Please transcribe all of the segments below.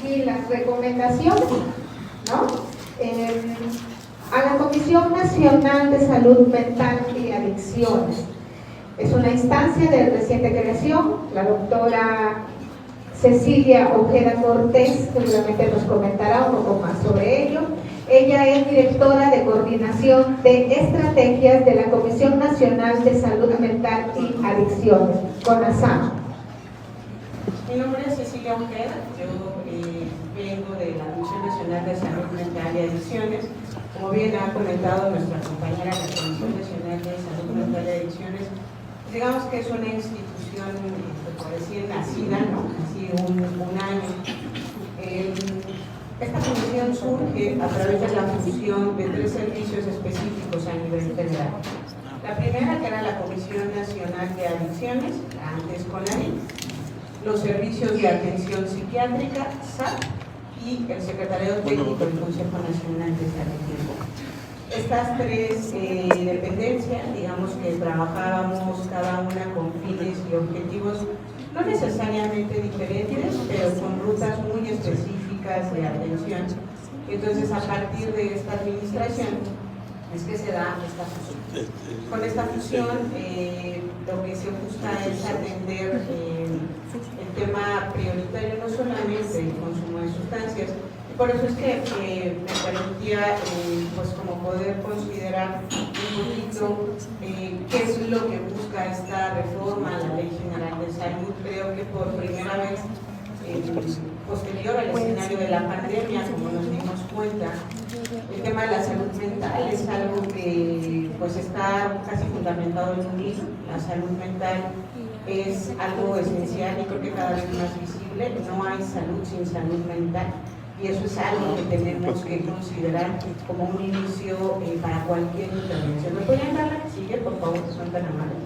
aquí las recomendaciones, ¿no? A la Comisión Nacional de Salud Mental y Adicciones. Es una instancia de reciente creación. La doctora Cecilia Ojeda Cortés seguramente nos comentará un poco más sobre ello. Ella es directora de coordinación de estrategias de la Comisión Nacional de Salud Mental y Adicciones, CONASAM. Mi nombre es Cecilia Ojeda, yo vengo de la Comisión Nacional de Salud Mental y Adicciones. Como bien ha comentado nuestra compañera, la Comisión Nacional de Salud Mental y Adicciones, digamos que es una institución recién nacida, ¿no? Así un año. Esta comisión surge a través de la fusión de 3 servicios específicos a nivel federal. La primera, que era la Comisión Nacional de Adicciones, antes CONADIC, los servicios de atención psiquiátrica, SAP, y el Secretariado Técnico del Consejo Nacional de Salud. Estas 3 dependencias, digamos que trabajábamos cada una con fines y objetivos no necesariamente diferentes, pero con rutas muy específicas de atención. Entonces, a partir de esta administración es que se da esta fusión. Con esta fusión, lo que se busca es atender el tema prioritario, no solamente el consumo de sustancias. Por eso es que me parecía pues como poder considerar un poquito qué es lo que busca esta reforma a la Ley General de Salud. Creo que por primera vez, posterior al escenario de la pandemia, como nos dimos cuenta, el tema de la salud mental es algo que pues está casi fundamentado en un hilo. La salud mental es algo esencial y creo que cada vez más visible. No hay salud sin salud mental. Y eso es algo que tenemos que considerar como un inicio para cualquier intervención. ¿Me pueden dar la que sigue, por favor, que son tan amables?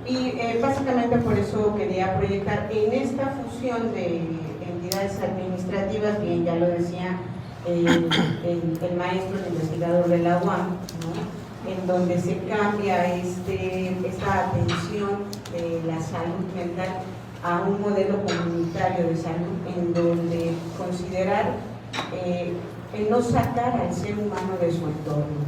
Y básicamente por eso quería proyectar en esta fusión de entidades administrativas, bien ya lo decía el maestro, el investigador de la UAM, ¿no? En donde se cambia esta atención de la salud mental a un modelo comunitario de salud, en donde considerar el no sacar al ser humano de su entorno.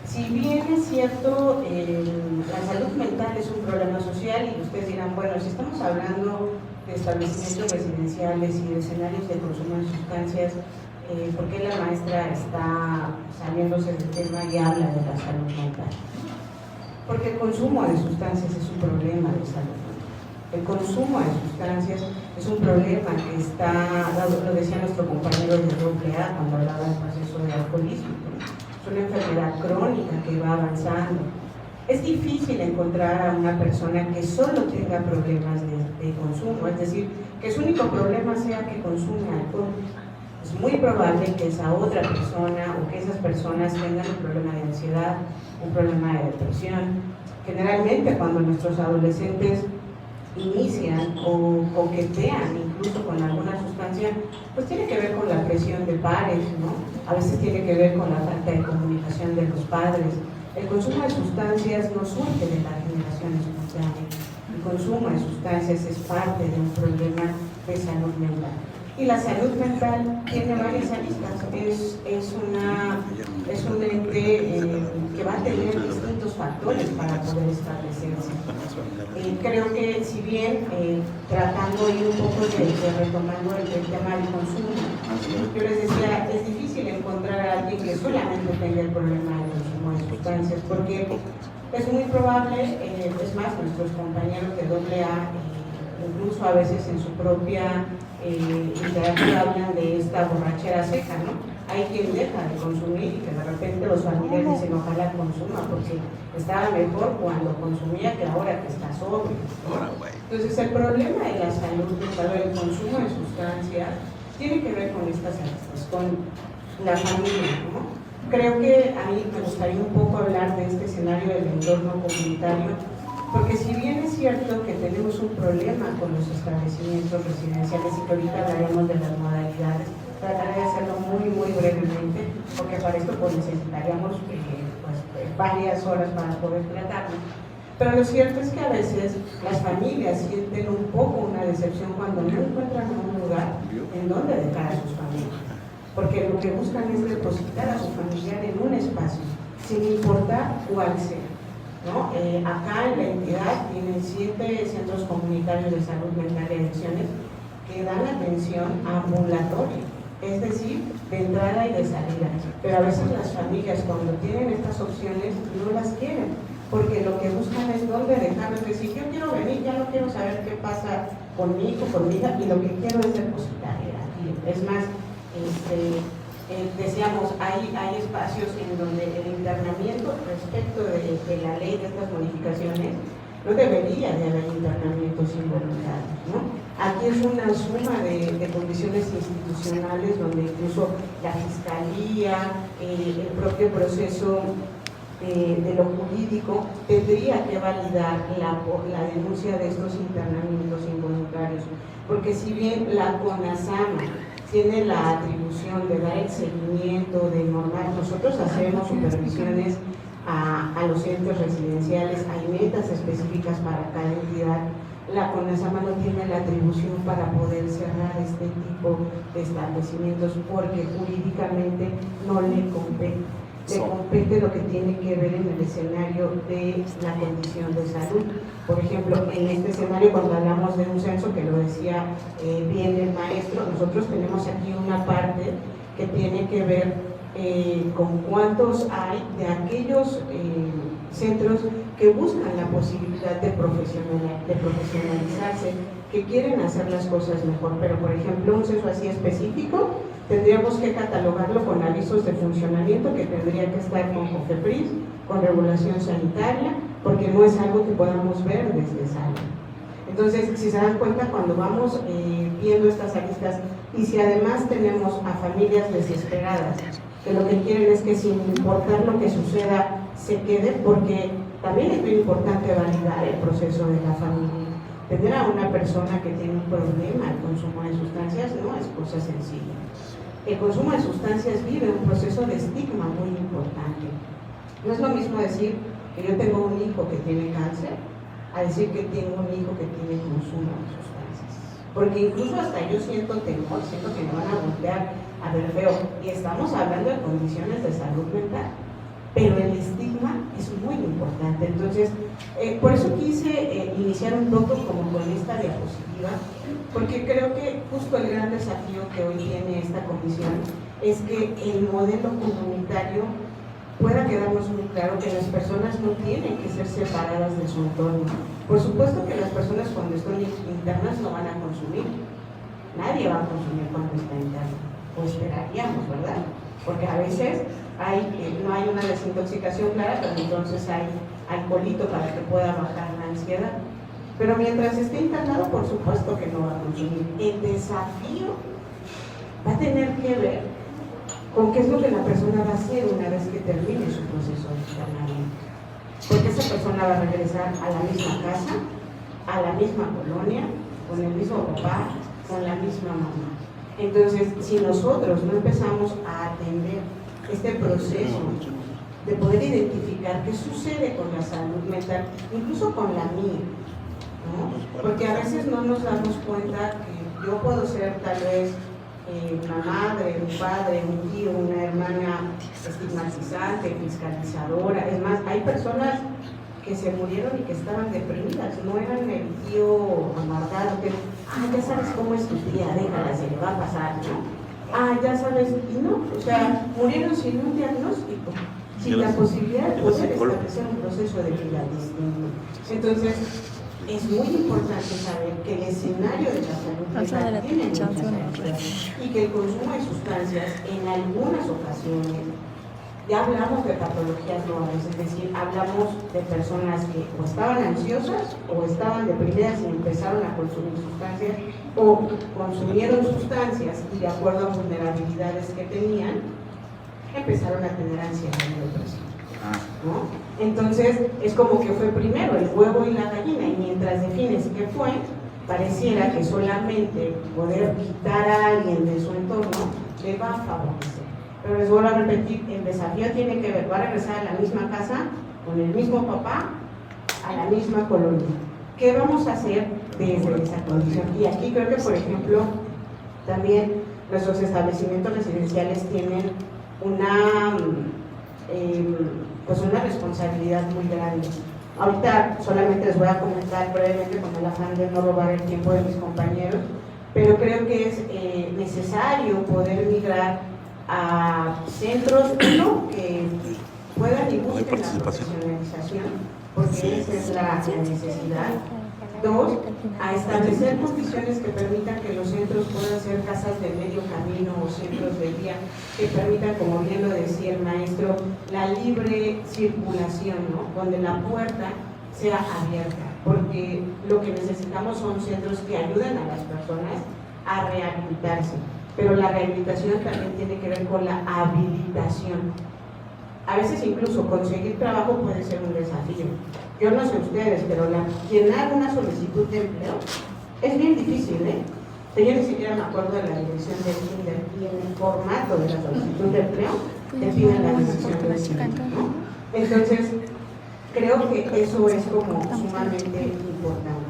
Si bien es cierto, la salud mental es un problema social, y ustedes dirán, bueno, si estamos hablando de establecimientos residenciales y de escenarios de consumo de sustancias, ¿por qué la maestra está saliéndose del tema y habla de la salud mental? Porque el consumo de sustancias es un problema de salud. El consumo de sustancias es un problema que está, lo decía nuestro compañero de AA cuando hablaba del proceso de alcoholismo. Es una enfermedad crónica que va avanzando. Es difícil encontrar a una persona que solo tenga problemas de consumo, es decir, que su único problema sea que consume alcohol. Es muy probable que esa otra persona o que esas personas tengan un problema de ansiedad, un problema de depresión. Generalmente cuando nuestros adolescentes inician o coquetean incluso con alguna sustancia, pues tiene que ver con la presión de pares, ¿no? A veces tiene que ver con la falta de comunicación de los padres. El consumo de sustancias no surge de la generación espontánea. El consumo de sustancias es parte de un problema de salud mental. Y la salud mental tiene varias aristas. Es un ente que va a tener distintos factores para poder establecerse. Creo que si bien tratando y un poco de retomando el tema del consumo, yo les decía, es difícil encontrar a alguien que solamente tenga el problema del consumo de sustancias, porque es muy probable, es más, nuestros compañeros de AA, incluso a veces en su propia literatura hablan de esta borrachera seca, ¿no? Hay quien deja de consumir y que de repente los familiares dicen ojalá consuma porque estaba mejor cuando consumía que ahora que está sobrio, ¿no? Entonces el problema de la salud mental, el consumo de sustancias, tiene que ver con estas aristas, con la familia, ¿no? Creo que a mí me gustaría un poco hablar de este escenario del entorno comunitario, porque si bien es cierto que tenemos un problema con los establecimientos residenciales y que ahorita hablaremos de las modalidades, trataré de hacerlo muy brevemente, porque para esto pues necesitaríamos varias horas para poder tratarlo. Pero lo cierto es que a veces las familias sienten un poco una decepción cuando no encuentran un lugar en donde dejar a sus familias, porque lo que buscan es depositar a su familiar en un espacio, sin importar cuál sea, ¿no? Acá en la entidad tienen 7 centros comunitarios de salud mental y adicciones que dan atención ambulatoria, es decir, de entrada y de salida. Pero a veces las familias, cuando tienen estas opciones, no las quieren, porque lo que buscan es dónde dejarlo. Es decir, yo quiero venir, ya no quiero saber qué pasa con mi hijo, con mi hija, y lo que quiero es depositar aquí. Es más, decíamos, hay espacios en donde el internamiento respecto de la ley de estas modificaciones no debería de haber internamientos involuntarios, ¿no? Aquí es una suma de condiciones institucionales donde incluso la fiscalía, el propio proceso de lo jurídico tendría que validar la denuncia de estos internamientos involuntarios, porque si bien la CONASAMA tiene la atribución de dar el seguimiento, de normar, nosotros hacemos supervisiones a los centros residenciales, hay metas específicas para cada entidad. La CONASAMA no tiene la atribución para poder cerrar este tipo de establecimientos porque jurídicamente no le compete. Le compete lo que tiene que ver en el escenario de la condición de salud. Por ejemplo, en este escenario, cuando hablamos de un censo, que lo decía bien el maestro, nosotros tenemos aquí una parte que tiene que ver con cuántos hay de aquellos centros que buscan la posibilidad de profesionalizarse, que quieren hacer las cosas mejor. Pero, por ejemplo, un censo así específico, tendríamos que catalogarlo con avisos de funcionamiento que tendría que estar con COFEPRIS, con regulación sanitaria, porque no es algo que podamos ver desde sala. Entonces, si se dan cuenta, cuando vamos viendo estas aristas, y si además tenemos a familias desesperadas, que lo que quieren es que sin importar lo que suceda, se quede, porque también es muy importante validar el proceso de la familia. Tener a una persona que tiene un problema al consumo de sustancias no es cosa sencilla. El consumo de sustancias vive un proceso de estigma muy importante. No es lo mismo decir que yo tengo un hijo que tiene cáncer a decir que tengo un hijo que tiene consumo de sustancias. Porque incluso hasta yo siento temor, siento que me van a voltear a ver feo. Y estamos hablando de condiciones de salud mental, pero el estigma es muy importante. Entonces, por eso quise iniciar un poco como con esta diapositiva, porque creo que justo el gran desafío que hoy tiene esta comisión es que el modelo comunitario pueda quedarnos muy claro que las personas no tienen que ser separadas de su entorno. Por supuesto que las personas cuando están internas no van a consumir. Nadie va a consumir cuando está interno, o esperaríamos, ¿verdad? Porque a veces no hay una desintoxicación clara, pero entonces hay alcoholito para que pueda bajar la ansiedad. Pero mientras esté internado, por supuesto que no va a consumir. El desafío va a tener que ver con qué es lo que la persona va a hacer una vez que termine su proceso de internamiento. Porque esa persona va a regresar a la misma casa, a la misma colonia, con el mismo papá, con la misma mamá. Entonces, si nosotros no empezamos a atender este proceso de poder identificar qué sucede con la salud mental, incluso con la mía, ¿no? Porque a veces no nos damos cuenta que yo puedo ser tal vez una madre, un padre, un tío, una hermana estigmatizante, fiscalizadora. Es más, hay personas que se murieron y que estaban deprimidas, no eran el tío amargado que, ya sabes cómo es tu tía, déjala, se le va a pasar, ¿no? Ya sabes, y no, o sea, murieron sin un diagnóstico, sin la posibilidad de poder establecer un proceso de vida distinto. Entonces, es muy importante saber que el escenario de la salud mental tiene muchas aristas y que el consumo de sustancias en algunas ocasiones, ya hablamos de patologías globales, es decir, hablamos de personas que o estaban ansiosas o estaban deprimidas y empezaron a consumir sustancias, o consumieron sustancias y de acuerdo a vulnerabilidades que tenían, empezaron a tener ansiedad y depresión, ¿no? Entonces, es como que fue primero el huevo y la gallina, y mientras defines qué fue, pareciera que solamente poder quitar a alguien de su entorno le va a favorecer. Pero les vuelvo a repetir, el desafío tiene que ver, va a regresar a la misma casa, con el mismo papá, a la misma colonia. ¿Qué vamos a hacer desde esa condición? Y aquí creo que, por ejemplo, también nuestros establecimientos residenciales tienen pues una responsabilidad muy grande. Ahorita solamente les voy a comentar brevemente con el afán de no robar el tiempo de mis compañeros, pero creo que es necesario poder migrar a centros, uno, que puedan y busquen la profesionalización, porque esa es la necesidad. Dos, a establecer condiciones que permitan que los centros puedan ser casas de medio camino o centros de día, que permitan, como bien lo decía el maestro, la libre circulación, ¿no? Donde la puerta sea abierta, porque lo que necesitamos son centros que ayuden a las personas a rehabilitarse, pero la rehabilitación también tiene que ver con la habilitación. A veces incluso conseguir trabajo puede ser un desafío. Yo no sé ustedes, pero llenar una solicitud de empleo es bien difícil, ¿eh? Yo ni siquiera me acuerdo de la dirección del kinder, y en el formato de la solicitud de empleo te piden la dirección del kinder, ¿no? Entonces, creo que eso es como sumamente importante.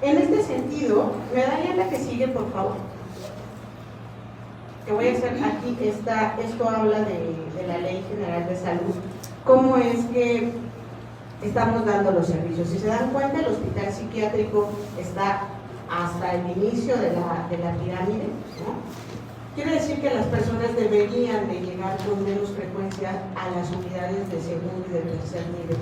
En este sentido, me daría la que sigue, por favor. Que voy a hacer aquí, esto habla de la Ley General de Salud, cómo es que estamos dando los servicios. Si se dan cuenta, el hospital psiquiátrico está hasta el inicio de la pirámide, ¿no? Quiere decir que las personas deberían de llegar con menos frecuencia a las unidades de segundo y de tercer nivel.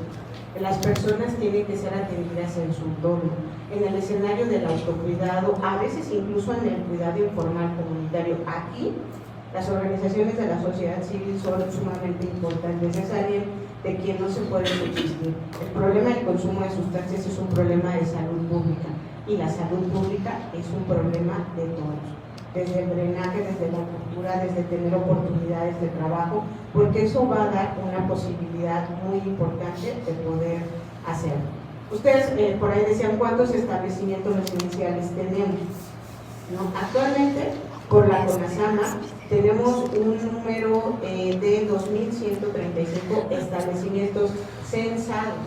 Las personas tienen que ser atendidas en su entorno, en el escenario del autocuidado, a veces incluso en el cuidado informal comunitario. Aquí, las organizaciones de la sociedad civil son sumamente importantes, es alguien de quien no se puede subsistir. El problema del consumo de sustancias es un problema de salud pública, y la salud pública es un problema de todos. Desde el drenaje, desde la cultura, desde tener oportunidades de trabajo, porque eso va a dar una posibilidad muy importante de poder hacerlo. Ustedes por ahí decían cuántos establecimientos residenciales tenemos, ¿no? Actualmente, por la CONASAMA, tenemos un número de 2.135 establecimientos censados.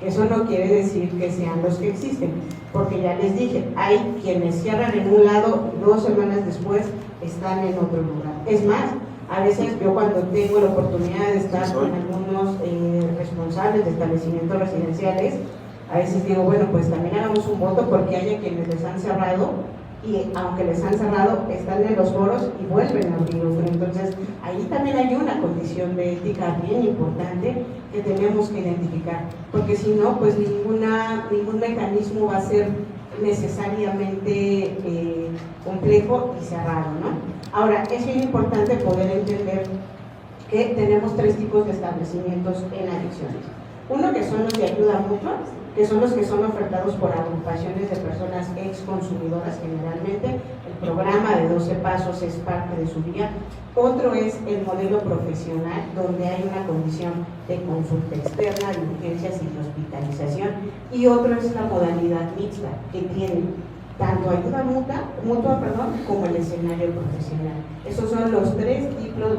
Eso no quiere decir que sean los que existen, porque ya les dije, hay quienes cierran en un lado y 2 semanas después están en otro lugar. Es más, a veces yo cuando tengo la oportunidad de estar con algunos responsables de establecimientos residenciales, a veces digo, bueno, pues también hagamos un voto porque hay a quienes les han cerrado, y aunque les han cerrado, están en los foros y vuelven a abrir otro. Entonces, ahí también hay una condición de ética bien importante que tenemos que identificar, porque si no, pues ningún mecanismo va a ser necesariamente complejo y cerrado, ¿no? Ahora, es bien importante poder entender que tenemos 3 tipos de establecimientos en adicciones. Uno, que son los de ayuda mutua, que son los que son ofertados por agrupaciones de personas exconsumidoras generalmente. El programa de 12 pasos es parte de su guía. Otro es el modelo profesional, donde hay una condición de consulta externa, de urgencias y de hospitalización. Y otro es la modalidad mixta, que tiene tanto ayuda mutua, como el escenario profesional. Esos son los 3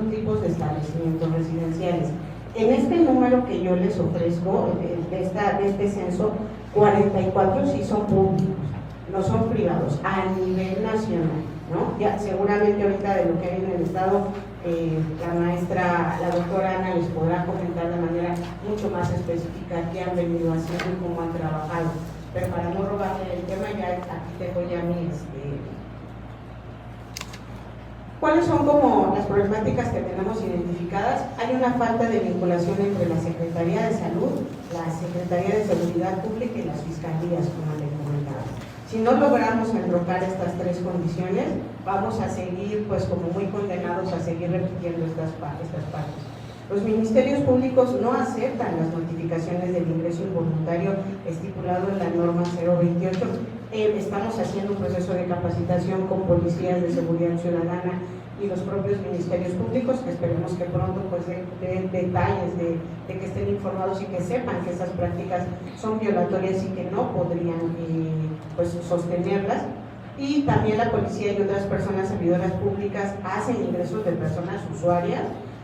tipos de establecimientos residenciales. En este número que yo les ofrezco, de este censo, 44 sí son públicos, no son privados, a nivel nacional, ¿no? Ya seguramente ahorita de lo que hay en el estado, la doctora Ana les podrá comentar de manera mucho más específica qué han venido haciendo y cómo han trabajado. Pero para no robarle el tema, ya aquí tengo ya mis... ¿Cuáles son como las problemáticas que tenemos identificadas? Hay una falta de vinculación entre la Secretaría de Salud, la Secretaría de Seguridad Pública y las fiscalías, como les comentaba. Si no logramos enrocar estas 3 condiciones, vamos a seguir, pues, como muy condenados a seguir repitiendo estas partes. Los ministerios públicos no aceptan las notificaciones del ingreso involuntario estipulado en la norma 028. Estamos haciendo un proceso de capacitación con policías de seguridad ciudadana y los propios ministerios públicos, que esperemos que pronto pues den detalles de que estén informados y que sepan que esas prácticas son violatorias y que no podrían pues sostenerlas. Y también la policía y otras personas servidoras públicas hacen ingresos de personas usuarias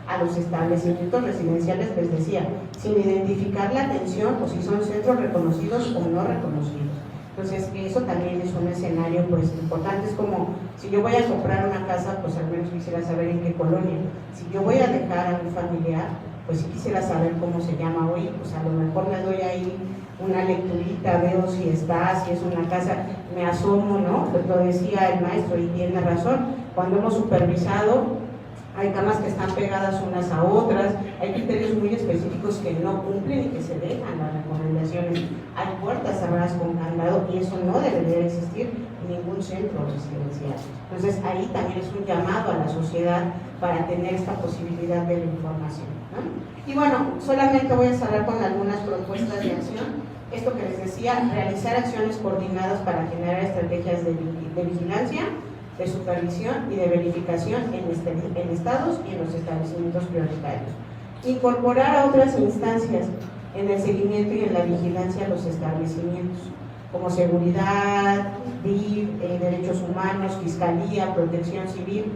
a los establecimientos residenciales, les decía, sin identificar la atención o si son centros reconocidos o no reconocidos. Entonces, eso también es un escenario pues importante. Es como, si yo voy a comprar una casa, pues al menos quisiera saber en qué colonia. Si yo voy a dejar a un familiar, pues sí quisiera saber cómo se llama hoy, pues a lo mejor me doy ahí una lecturita, veo si está, si es una casa, me asomo, ¿no? Lo decía el maestro y tiene razón, cuando hemos supervisado, hay camas que están pegadas unas a otras, hay criterios muy específicos que no cumplen y que se dejan las recomendaciones, hay puertas cerradas con candado y eso no debería existir en ningún centro residencial. Entonces ahí también es un llamado a la sociedad para tener esta posibilidad de la información, ¿no? Y bueno, solamente voy a cerrar con algunas propuestas de acción. Esto que les decía, realizar acciones coordinadas para generar estrategias de vigilancia, de supervisión y de verificación en estados y en los establecimientos prioritarios. Incorporar a otras instancias en el seguimiento y en la vigilancia a los establecimientos, como seguridad, DIF, derechos humanos, fiscalía, protección civil.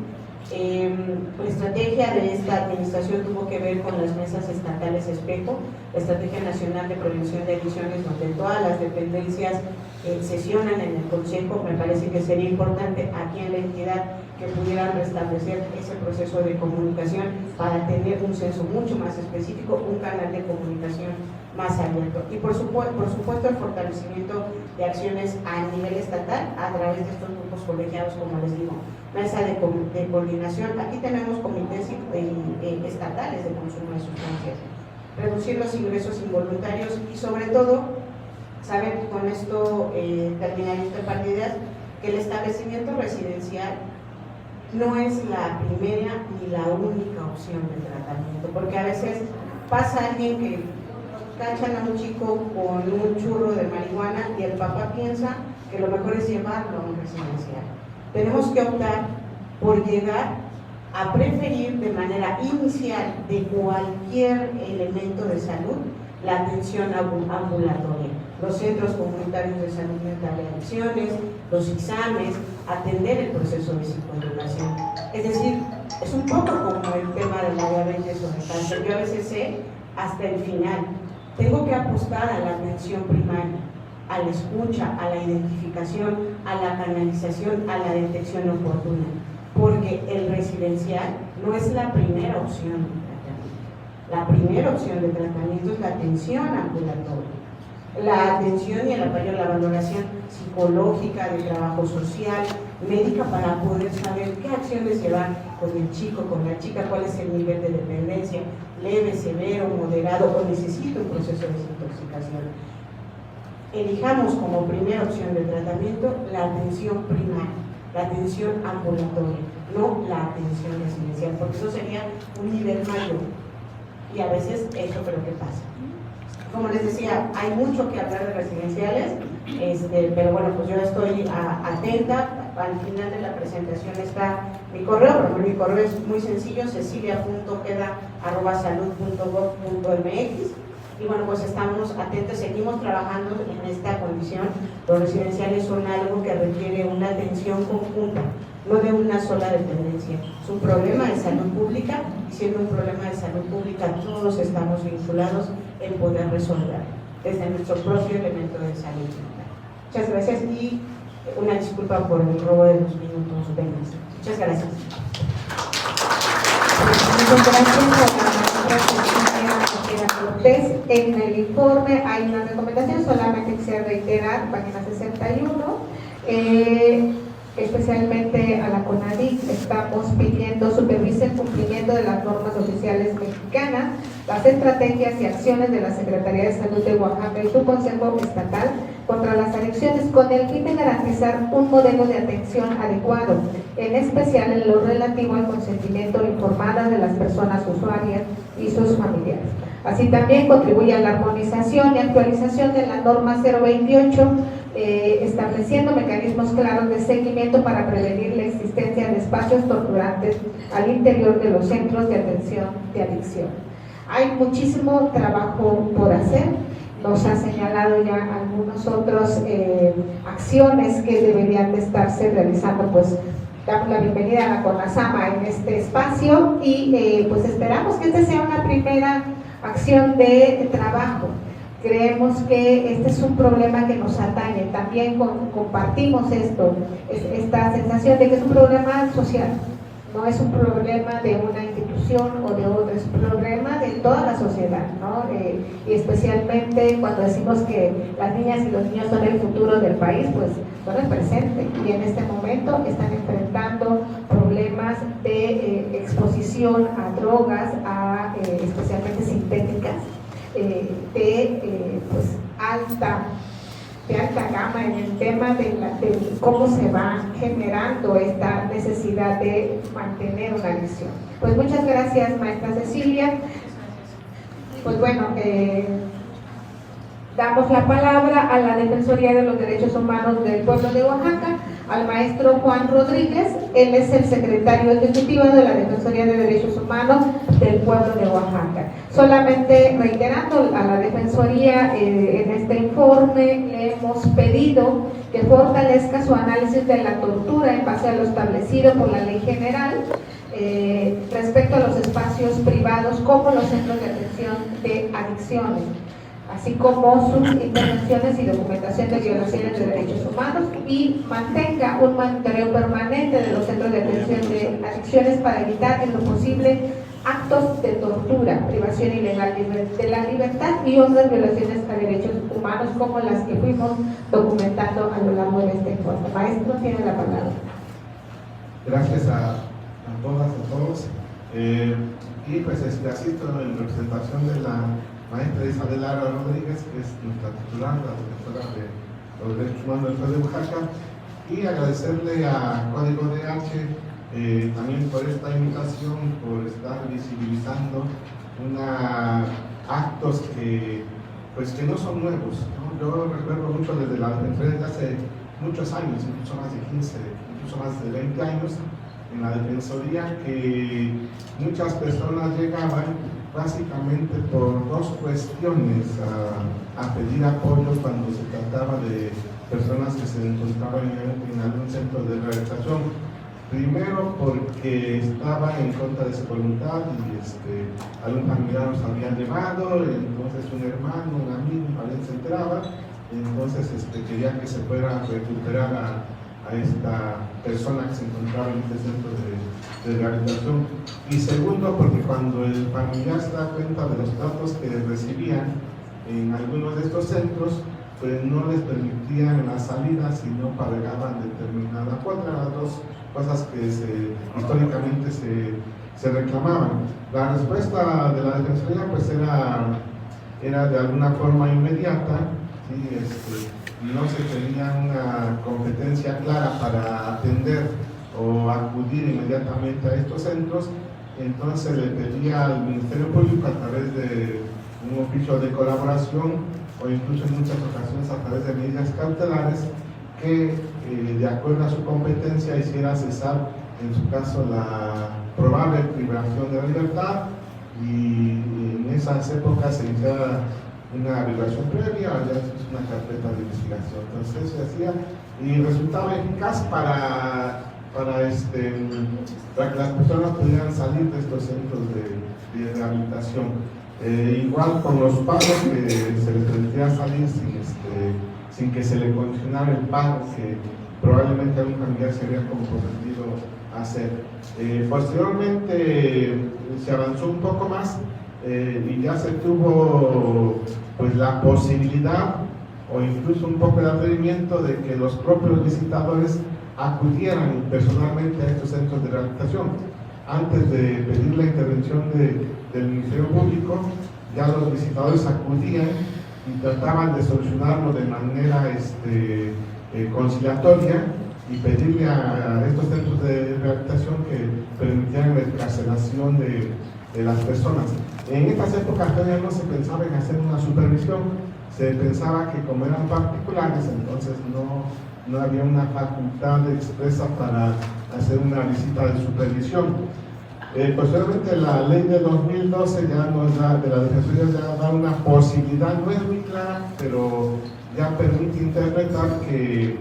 La estrategia de esta administración tuvo que ver con las mesas estatales espejo, la Estrategia Nacional de Prevención de Adicciones, donde todas las dependencias sesionan en el Consejo. Me parece que sería importante aquí en la entidad que pudieran restablecer ese proceso de comunicación para tener un censo mucho más específico, un canal de comunicación más abierto. Y por supuesto el fortalecimiento de acciones a nivel estatal a través de estos grupos colegiados, como les digo, mesa de coordinación. Aquí tenemos comités estatales de consumo de sustancias, reducir los ingresos involuntarios y sobre todo saber, que con esto terminaré esta parte de ideas, que el establecimiento residencial no es la primera ni la única opción de tratamiento, porque a veces pasa alguien que cachan a un chico con un churro de marihuana y el papá piensa que lo mejor es llevarlo a un residencial. Tenemos que optar por llegar a preferir de manera inicial de cualquier elemento de salud la atención ambulatoria, los centros comunitarios de salud mental y adicciones, los exámenes, atender el proceso de psicoeducación. Es decir, es un poco como el tema de la diabetes o el cáncer. Yo a veces sé hasta el final. Tengo que apostar a la atención primaria, a la escucha, a la identificación, a la canalización, a la detección oportuna, porque el residencial no es la primera opción de tratamiento. La primera opción de tratamiento es la atención ambulatoria, la atención y el apoyo a la valoración psicológica, de trabajo social, médica, para poder saber qué acciones llevar con el chico, con la chica, cuál es el nivel de dependencia, leve, severo, moderado, o necesita un proceso de desintoxicación. Elijamos como primera opción de tratamiento la atención primaria, la atención ambulatoria, no la atención residencial, porque eso sería un nivel mayor. Y a veces eso creo que pasa. Como les decía, hay mucho que hablar de residenciales, pero bueno, pues yo estoy atenta. Al final de la presentación está mi correo, pero mi correo es muy sencillo, cecilia.ojeda@salud.gov.mx. Y bueno, pues estamos atentos, seguimos trabajando en esta condición. Los residenciales son algo que requiere una atención conjunta, no de una sola dependencia. Es un problema de salud pública, y siendo un problema de salud pública, todos estamos vinculados en poder resolver desde nuestro propio elemento de salud mental. Muchas gracias y una disculpa por el robo de los minutos de más. Muchas gracias. Muchas gracias a la maestra Cortés. En el informe hay una recomendación, solamente quisiera reiterar, página 61, especialmente a la CONADIC, estamos pidiendo supervise el cumplimiento de las normas oficiales mexicanas, las estrategias y acciones de la Secretaría de Salud de Oaxaca y su Consejo Estatal contra las adicciones, con el fin de garantizar un modelo de atención adecuado, en especial en lo relativo al consentimiento informado de las personas usuarias y sus familiares. Así también contribuye a la armonización y actualización de la norma 028, estableciendo mecanismos claros de seguimiento para prevenir la existencia de espacios torturantes al interior de los centros de atención de adicción. Hay muchísimo trabajo por hacer. Nos han señalado ya algunos otros acciones que deberían de estarse realizando, pues damos la bienvenida a la CONASAMA en este espacio y pues esperamos que esta sea una primera acción de trabajo. Creemos que este es un problema que nos atañe, también compartimos esta sensación de que es un problema social, no es un problema de una institución o de otra, es un problema de toda la sociedad, ¿no? Y especialmente cuando decimos que las niñas y los niños son el futuro del país, pues son el presente y en este momento están enfrentando problemas de exposición a drogas, especialmente sintéticas, pues de alta gama en el tema de cómo se va generando esta necesidad de mantener una adicción. Pues muchas gracias, maestra Cecilia. Pues bueno, damos la palabra a la Defensoría de los Derechos Humanos del Pueblo de Oaxaca, al maestro Juan Rodríguez. Él es el secretario ejecutivo de la Defensoría de Derechos Humanos del Pueblo de Oaxaca. Solamente reiterando a la Defensoría, en este informe le hemos pedido que fortalezca su análisis de la tortura en base a lo establecido por la Ley General respecto a los espacios privados como los centros de atención de adicciones, así como sus intervenciones y documentación de violaciones de derechos humanos, y mantenga un monitoreo permanente de los centros de atención de adicciones para evitar en lo posible actos de tortura, privación ilegal de la libertad y otras violaciones a derechos humanos como las que fuimos documentando a lo largo de este informe. Maestro, tiene la palabra. Gracias a todas y a todos. Y pues asisto en representación de la maestra Isabel Lara Rodríguez, que es nuestra titular, la defensora de los derechos humanos del Pueblo de Oaxaca, y agradecerle a Código DH también por esta invitación, por estar visibilizando actos que no son nuevos, ¿no? Yo recuerdo mucho desde la Defensoría de hace muchos años, incluso más de 15, incluso más de 20 años, en la Defensoría, que muchas personas llegaban básicamente por dos cuestiones a pedir apoyo cuando se trataba de personas que se encontraban en algún centro de rehabilitación. Primero porque estaban en contra de su voluntad y algún familiar nos había llevado, entonces un hermano, un amigo, un pariente se enteraba, entonces quería que se fuera a recuperar a esta persona que se encontraba en este centro de rehabilitación. Y segundo porque cuando el familiar se da cuenta de los tratos que recibían en algunos de estos centros, pues no les permitían la salida si no pagaban determinada cuota. Las dos cosas que históricamente se reclamaban. La respuesta de la Defensoría pues era de alguna forma inmediata, ¿sí? No se tenía una competencia clara para atender o acudir inmediatamente a estos centros, entonces le pedía al Ministerio Público a través de un oficio de colaboración o incluso en muchas ocasiones a través de medidas cautelares que de acuerdo a su competencia hiciera cesar en su caso la probable privación de la libertad, y en esas épocas se iniciaba una violación previa, ya es una carpeta de investigación. Entonces se hacía y resultaba eficaz para que las personas pudieran salir de estos centros de rehabilitación. Igual con los pagos que se les permitía salir sin que se le condicionara el pago que probablemente algún familiar se había comprometido a hacer. Posteriormente se avanzó un poco más y ya se tuvo pues la posibilidad o incluso un poco de atrevimiento de que los propios visitadores acudieran personalmente a estos centros de rehabilitación. Antes de pedir la intervención del Ministerio Público, ya los visitadores acudían y trataban de solucionarlo de manera conciliatoria y pedirle a estos centros de rehabilitación que permitieran la excarcelación de las personas. En estas épocas todavía no se pensaba en hacer una supervisión, se pensaba que como eran particulares, entonces no había una facultad expresa para hacer una visita de supervisión. Posteriormente la ley de 2012 ya nos da, de la Defensoría ya da una posibilidad, no es muy clara, pero ya permite interpretar que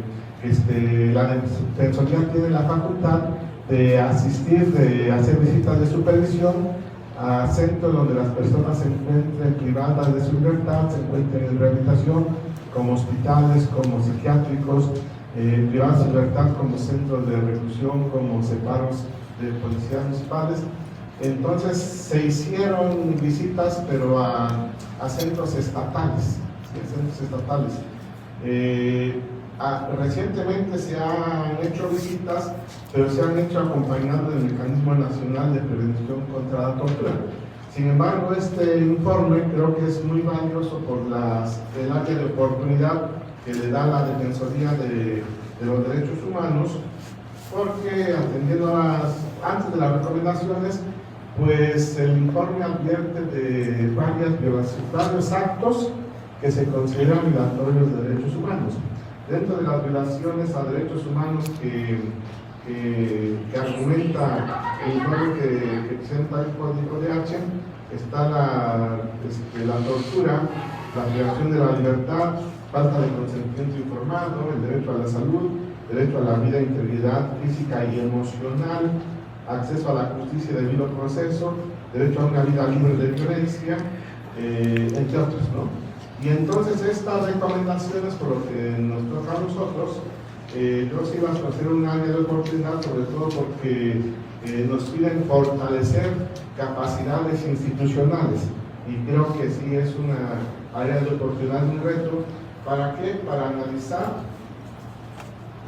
la Defensoría tiene la facultad de asistir, de hacer visitas de supervisión a centros donde las personas se encuentren privadas de su libertad, se encuentren en rehabilitación, como hospitales, como psiquiátricos, privadas de su libertad, como centros de reclusión, como separos de policías municipales. Entonces se hicieron visitas, pero a centros estatales, ¿sí? Centros estatales. Recientemente se han hecho visitas, pero se han hecho acompañando del Mecanismo Nacional de Prevención contra la Tortura. Sin embargo, este informe creo que es muy valioso por el área de oportunidad que le da la Defensoría de los Derechos Humanos, porque atendiendo antes de las recomendaciones, pues el informe advierte de varios actos que se consideran violatorios de derechos humanos. Dentro de las violaciones a derechos humanos que argumenta el informe que presenta el Código de H, está la tortura, la privación de la libertad, falta de consentimiento informado, el derecho a la salud, derecho a la vida e integridad física y emocional, acceso a la justicia y debido proceso, derecho a una vida libre de violencia, entre otros, ¿no? Y entonces estas recomendaciones, por lo que nos toca a nosotros, yo sí iba a hacer un área de oportunidad, sobre todo porque nos piden fortalecer capacidades institucionales, y creo que sí es una área de oportunidad, un reto. ¿Para qué? Para analizar,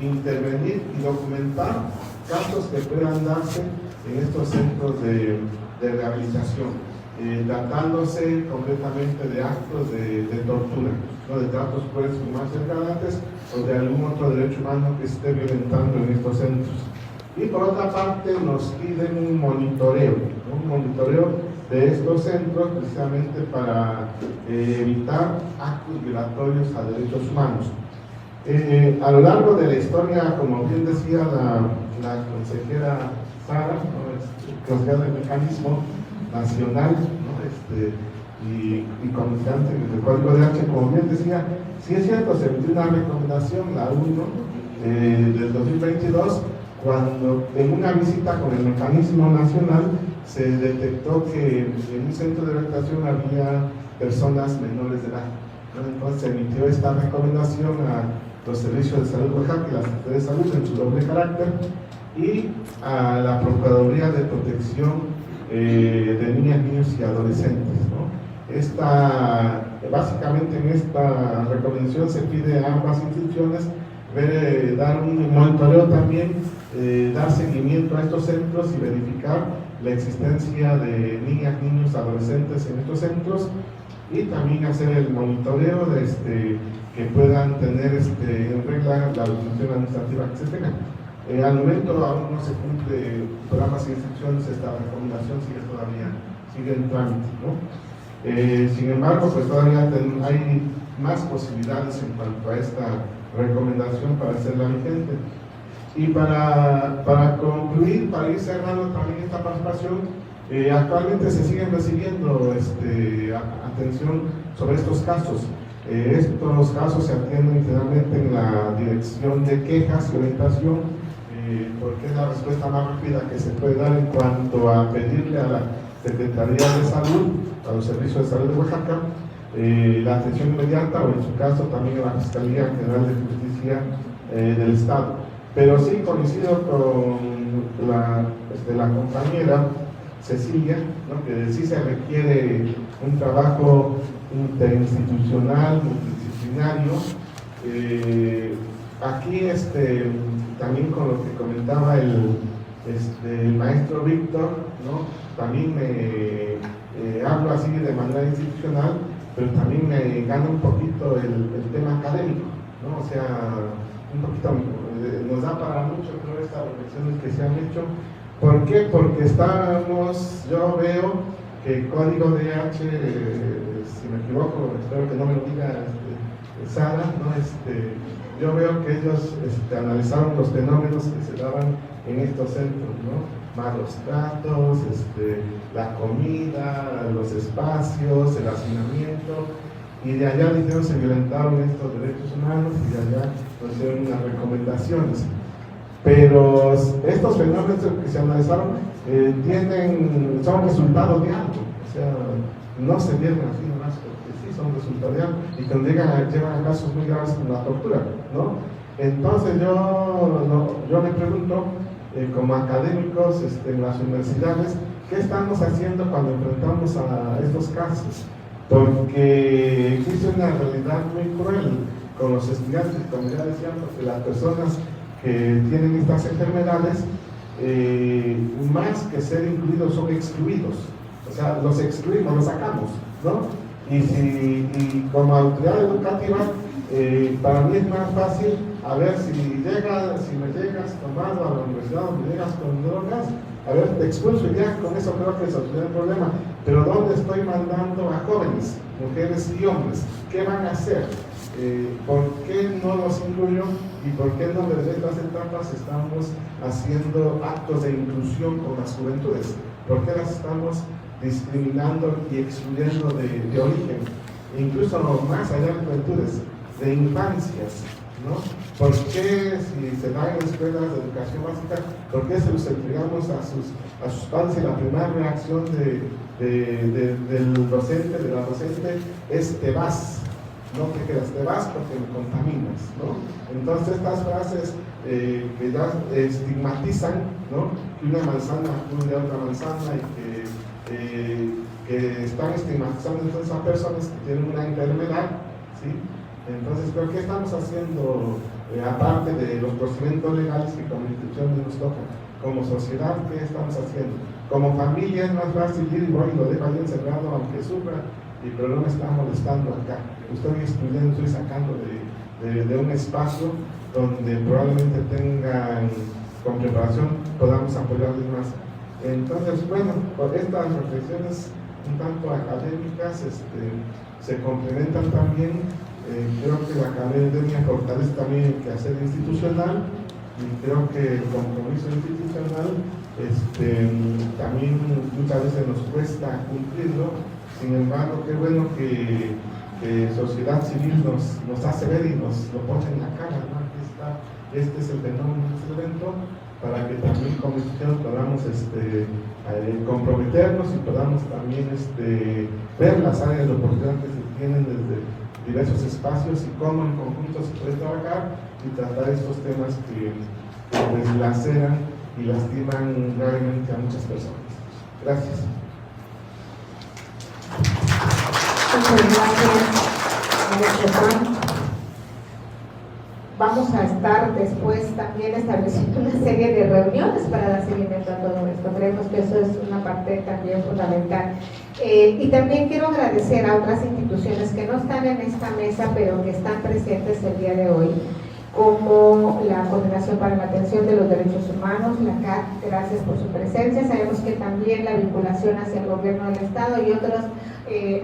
intervenir y documentar casos que puedan darse en estos centros de rehabilitación, tratándose completamente de actos de tortura, ¿no? De tratos crueles como degradantes o de algún otro derecho humano que se esté violentando en estos centros. Y por otra parte nos piden un monitoreo, ¿no? Un monitoreo de estos centros precisamente para evitar actos violatorios a derechos humanos. A lo largo de la historia, como bien decía la consejera Sara, ¿no? Consejera del Mecanismo Nacional, ¿no? y constante del Código de H, como bien decía, sí es cierto, se emitió una recomendación, la 1 del 2022, cuando en una visita con el Mecanismo Nacional se detectó que en un centro de rehabilitación había personas menores de edad, ¿no? Entonces se emitió esta recomendación a los servicios de salud Oaxaca y la Secretaría de Salud en su doble carácter, y a la Procuraduría de Protección de Niñas, Niños y Adolescentes, ¿no? Básicamente en esta recomendación se pide a ambas instituciones dar un monitoreo también, dar seguimiento a estos centros y verificar la existencia de niñas, niños, adolescentes en estos centros, y también hacer el monitoreo que puedan tener en regla la documentación administrativa que se tenga. Al momento aún no se cumple por ambas instituciones, esta recomendación sigue en trámite, ¿no? Sin embargo, pues todavía hay más posibilidades en cuanto a esta recomendación para hacerla vigente. Y para concluir, para ir cerrando también esta participación, actualmente se siguen recibiendo atención sobre estos casos. Estos casos se atienden generalmente en la dirección de quejas y orientación, porque es la respuesta más rápida que se puede dar en cuanto a pedirle a la Secretaría de Salud, a los servicios de salud de Oaxaca, la atención inmediata, o en su caso también a la Fiscalía General de Justicia del Estado. Pero sí coincido con la compañera Cecilia, ¿no? Que sí se requiere un trabajo interinstitucional, multidisciplinario. Aquí también con lo que comentaba el maestro Víctor, ¿no? También hablo así de manera institucional, pero también me gana un poquito el tema académico, ¿no? O sea, un poquito nos da para mucho, creo, estas reflexiones que se han hecho. ¿Por qué? Porque yo veo que el Código de H, si me equivoco, espero que no me lo diga Sara, ¿no? Yo veo que ellos analizaron los fenómenos que se daban en estos centros, ¿no? Malos tratos, la comida, los espacios, el hacinamiento, y de allá dijeron se violentaron estos derechos humanos y de allá nos hicieron unas recomendaciones. Pero estos fenómenos que se analizaron son resultado de algo, o sea, no se dieron así nomás porque sí son resultado de algo y cuando llevan a casos muy graves como la tortura, ¿no? Entonces yo me pregunto, como académicos en las universidades, ¿qué estamos haciendo cuando enfrentamos a estos casos? Porque existe una realidad muy cruel con los estudiantes, como ya decía, porque las personas que tienen estas enfermedades, más que ser incluidos, son excluidos. O sea, los excluimos, los sacamos, ¿no? Y como autoridad educativa, para mí es más fácil, a ver, si me llegas tomando a la universidad o me llegas con drogas, a ver, te expulso y ya, con eso creo que soluciona el problema. Pero ¿dónde estoy mandando a jóvenes, mujeres y hombres? ¿Qué van a hacer? ¿Por qué no los incluyo y por qué no desde estas etapas estamos haciendo actos de inclusión con las juventudes? ¿Por qué las estamos discriminando y excluyendo de origen? Incluso más allá de juventudes, de infancias, ¿no? ¿Por qué si se da en escuelas de educación básica, por qué se los entregamos a sus padres y la primera reacción del docente, de la docente, es te vas? No te quedas, te vas porque me contaminas, ¿no? Entonces estas frases que ya estigmatizan, ¿no? Que una manzana hunde a otra manzana y que están estigmatizando entonces a personas que tienen una enfermedad, ¿sí? Entonces, ¿pero qué estamos haciendo aparte de los procedimientos legales que como institución nos tocan? Como sociedad, ¿qué estamos haciendo? Como familia es más fácil ir y voy y lo dejo ahí encerrado aunque sufra, pero no me está molestando acá. Estoy excluyendo, estoy sacando de un espacio donde probablemente tengan con preparación, podamos apoyarles más. Entonces, bueno, por estas reflexiones un tanto académicas se complementan también. Creo que la academia fortalece también el quehacer institucional y creo que el compromiso institucional también muchas veces nos cuesta cumplirlo. Sin embargo, qué bueno que sociedad civil nos hace ver y nos lo pone en la cara, ¿no? Este es el fenómeno, este evento, para que también como institución podamos comprometernos y podamos también ver las áreas de oportunidad que se tienen desde diversos espacios y cómo en conjunto se puede trabajar y tratar estos temas que deslaceran y lastiman gravemente a muchas personas. Gracias. Muchas gracias, Juan. Vamos a estar después también estableciendo una serie de reuniones para dar seguimiento a todo esto. Creemos que eso es una parte también fundamental. Y también quiero agradecer a otras instituciones que no están en esta mesa, pero que están presentes el día de hoy, como la Coordinación para la Atención de los Derechos Humanos, la CAT, gracias por su presencia. Sabemos que también la vinculación hacia el gobierno del Estado y otros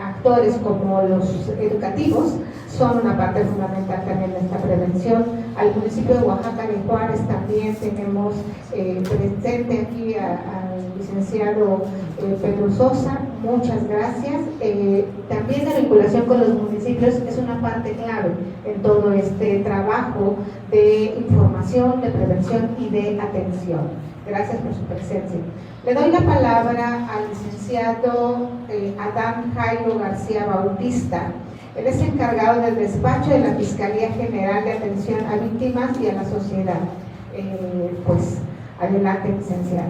actores como los educativos son una parte fundamental también de esta prevención. Al municipio de Oaxaca de Juárez también tenemos presente aquí al licenciado Pedro Sosa, muchas gracias. También la vinculación con los municipios es una parte clave en todo este trabajo de información, de prevención y de atención. Gracias por su presencia. Le doy la palabra al licenciado Adán Jairo García Bautista. Él es encargado del despacho de la Fiscalía General de Atención a Víctimas y a la Sociedad. Pues, adelante, licenciado.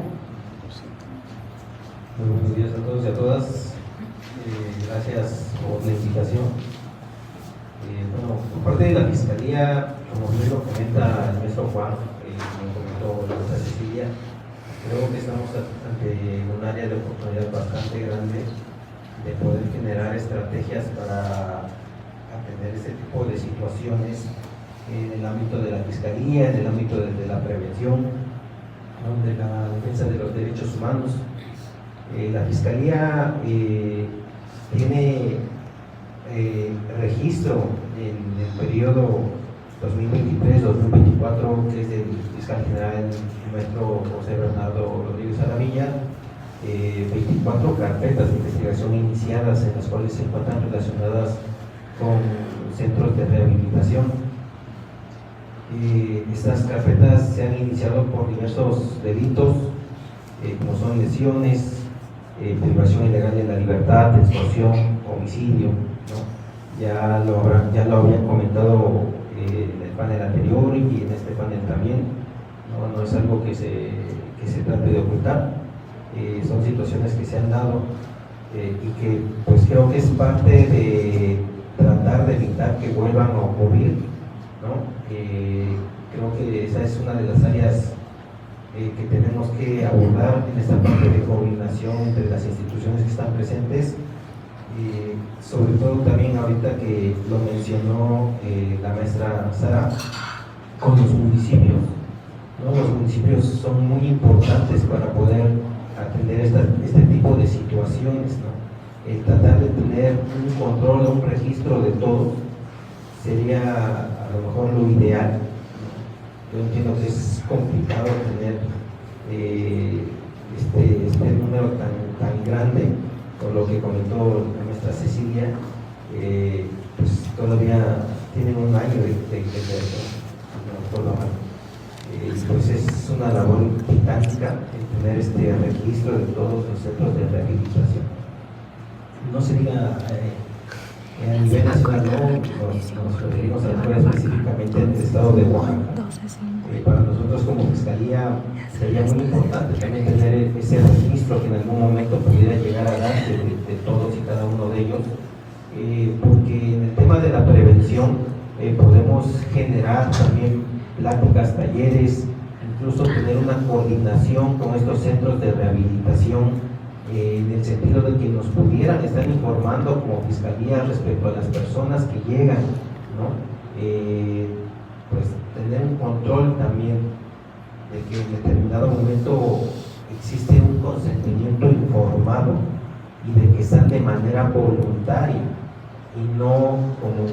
Muy buenos días a todos y a todas. Gracias por la invitación. Bueno, por parte de la Fiscalía, como usted lo comenta el maestro Juan, como comentó la maestra Cecilia, creo que estamos ante un área de oportunidad bastante grande de poder generar estrategias para atender este tipo de situaciones en el ámbito de la Fiscalía, en el ámbito de la prevención, de la defensa de los derechos humanos. La Fiscalía tiene registro en el periodo 2023-2024, que es del fiscal general nuestro José Bernardo Rodríguez Aravilla, 24 carpetas de investigación iniciadas, en las cuales se encuentran relacionadas con centros de rehabilitación. Estas carpetas se han iniciado por diversos delitos, como son lesiones, privación ilegal de la libertad, extorsión, homicidio, ¿no? Ya lo habían comentado en el panel anterior y en este panel también, no es algo que se trate de ocultar, son situaciones que se han dado y que pues creo que es parte de tratar de evitar que vuelvan a ocurrir, ¿no? Creo que esa es una de las áreas que tenemos que abordar en esta parte de coordinación entre las instituciones que están presentes, sobre todo también ahorita que lo mencionó la maestra Sara, con los municipios, ¿no? Los municipios son muy importantes para poder atender este tipo de situaciones, ¿no? Tratar de tener un control, un registro de todo sería a lo mejor lo ideal. Yo entiendo que es complicado tener este número tan grande, por lo que comentó la maestra Cecilia, pues todavía tienen un año de pues es una labor titánica el tener este registro de todos los centros de rehabilitación. No sería a nivel nacional, nos referimos a la escuela específicamente en el estado de Oaxaca. Para nosotros como Fiscalía sería muy importante también tener ese registro que en algún momento pudiera llegar a darse de todos y cada uno de ellos, porque en el tema de la prevención podemos generar también pláticas, talleres, incluso tener una coordinación con estos centros de rehabilitación, en el sentido de que nos pudieran estar informando como Fiscalía respecto a las personas que llegan, ¿no? Pues tener un control también de que en determinado momento existe un consentimiento informado y de que están de manera voluntaria y no como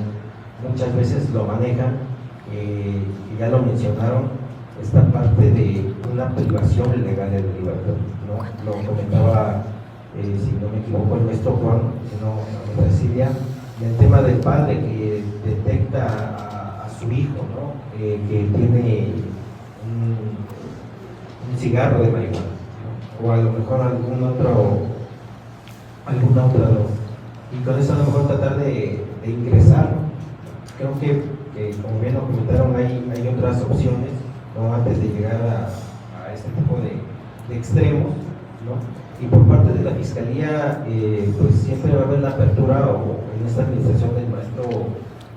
muchas veces lo manejan, y ya lo mencionaron, esta parte de una privación ilegal de libertad, ¿no? Lo comentaba, si no me equivoco, el maestro Juan, si no, la maestra Cecilia, el tema del padre que detecta a su hijo, ¿no? Que tiene un cigarro de marihuana, ¿no? O a lo mejor alguna otra droga, y con eso a lo mejor tratar de ingresar. Creo que como bien lo comentaron, hay otras opciones, ¿no? Antes de llegar a este tipo de extremos, ¿no? Y por parte de la Fiscalía, pues siempre va a haber la apertura, o en esta administración del maestro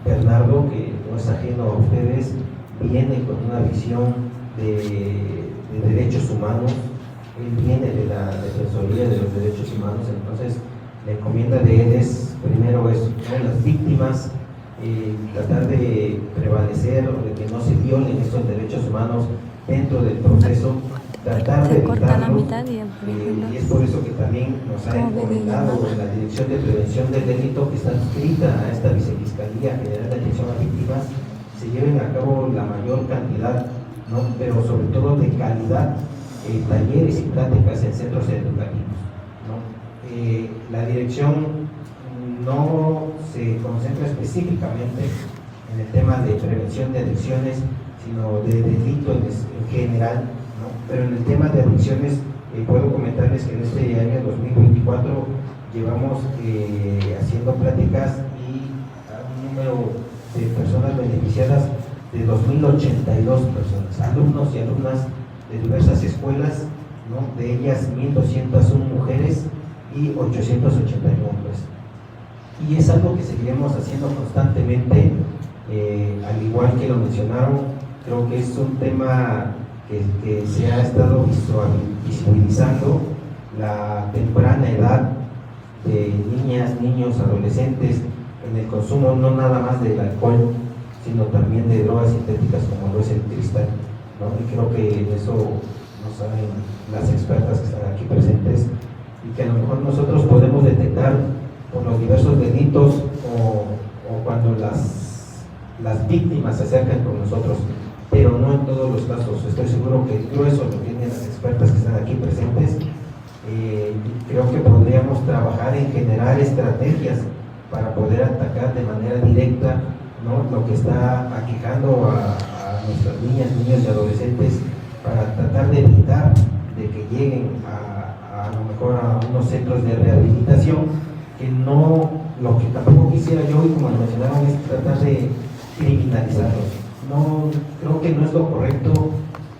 Bernardo, que no es ajeno a ustedes, viene con una visión de derechos humanos, él viene de la Defensoría de los Derechos Humanos, entonces la encomienda de él es, primero eso, ¿no? Las víctimas, tratar de prevalecer o de que no se violen estos derechos humanos dentro del proceso, tratar de evitarlos, y es por eso que también nos ha encomendado la Dirección de Prevención del Delito, que está inscrita a esta Vicefiscalía General de Atención a Víctimas, se lleven a cabo la mayor cantidad, ¿no? Pero sobre todo de calidad, talleres y pláticas en centros educativos, ¿no? La dirección no se concentra específicamente en el tema de prevención de adicciones, sino de delito en general, ¿no? Pero en el tema de adicciones, puedo comentarles que en este año 2024 llevamos haciendo pláticas y a un número de personas beneficiadas de 2.082 personas, alumnos y alumnas de diversas escuelas, ¿no? De ellas 1.201 mujeres y 881 hombres. Y es algo que seguiremos haciendo constantemente, al igual que lo mencionaron. Creo que es un tema que se ha estado visibilizando, la temprana edad de niñas, niños, adolescentes en el consumo no nada más del alcohol, sino también de drogas sintéticas como lo es el cristal, ¿no? Y creo que eso lo saben las expertas que están aquí presentes, y que a lo mejor nosotros podemos detectar por los diversos delitos o cuando las víctimas se acercan con nosotros, pero no en todos los casos. Estoy seguro que el grueso lo tienen las expertas que están aquí presentes. Creo que podríamos trabajar en generar estrategias para poder atacar de manera directa, ¿no?, lo que está aquejando a nuestras niñas, niños y adolescentes, para tratar de evitar de que lleguen a lo mejor a unos centros de rehabilitación, que no, lo que tampoco quisiera yo, y como lo mencionaron, es tratar de criminalizarlos. No, creo que no es lo correcto.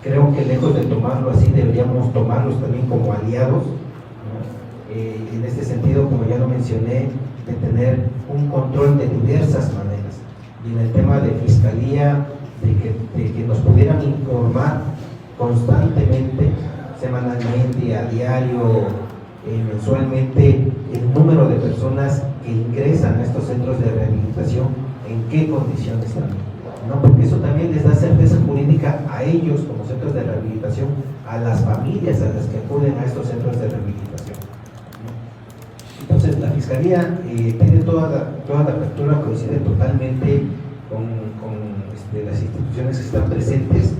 Creo que lejos de tomarlo así, deberíamos tomarlos también como aliados, ¿no? En este sentido, como ya lo mencioné, de tener un control de diversas maneras. Y en el tema de fiscalía, de que nos pudieran informar constantemente, semanalmente, a diario, mensualmente, el número de personas que ingresan a estos centros de rehabilitación, en qué condiciones están, ¿no? Porque eso también les da certeza jurídica a ellos como centros de rehabilitación, a las familias a las que acuden a estos centros de rehabilitación, ¿no? Entonces la Fiscalía tiene toda la apertura, coincide totalmente con las instituciones que están presentes,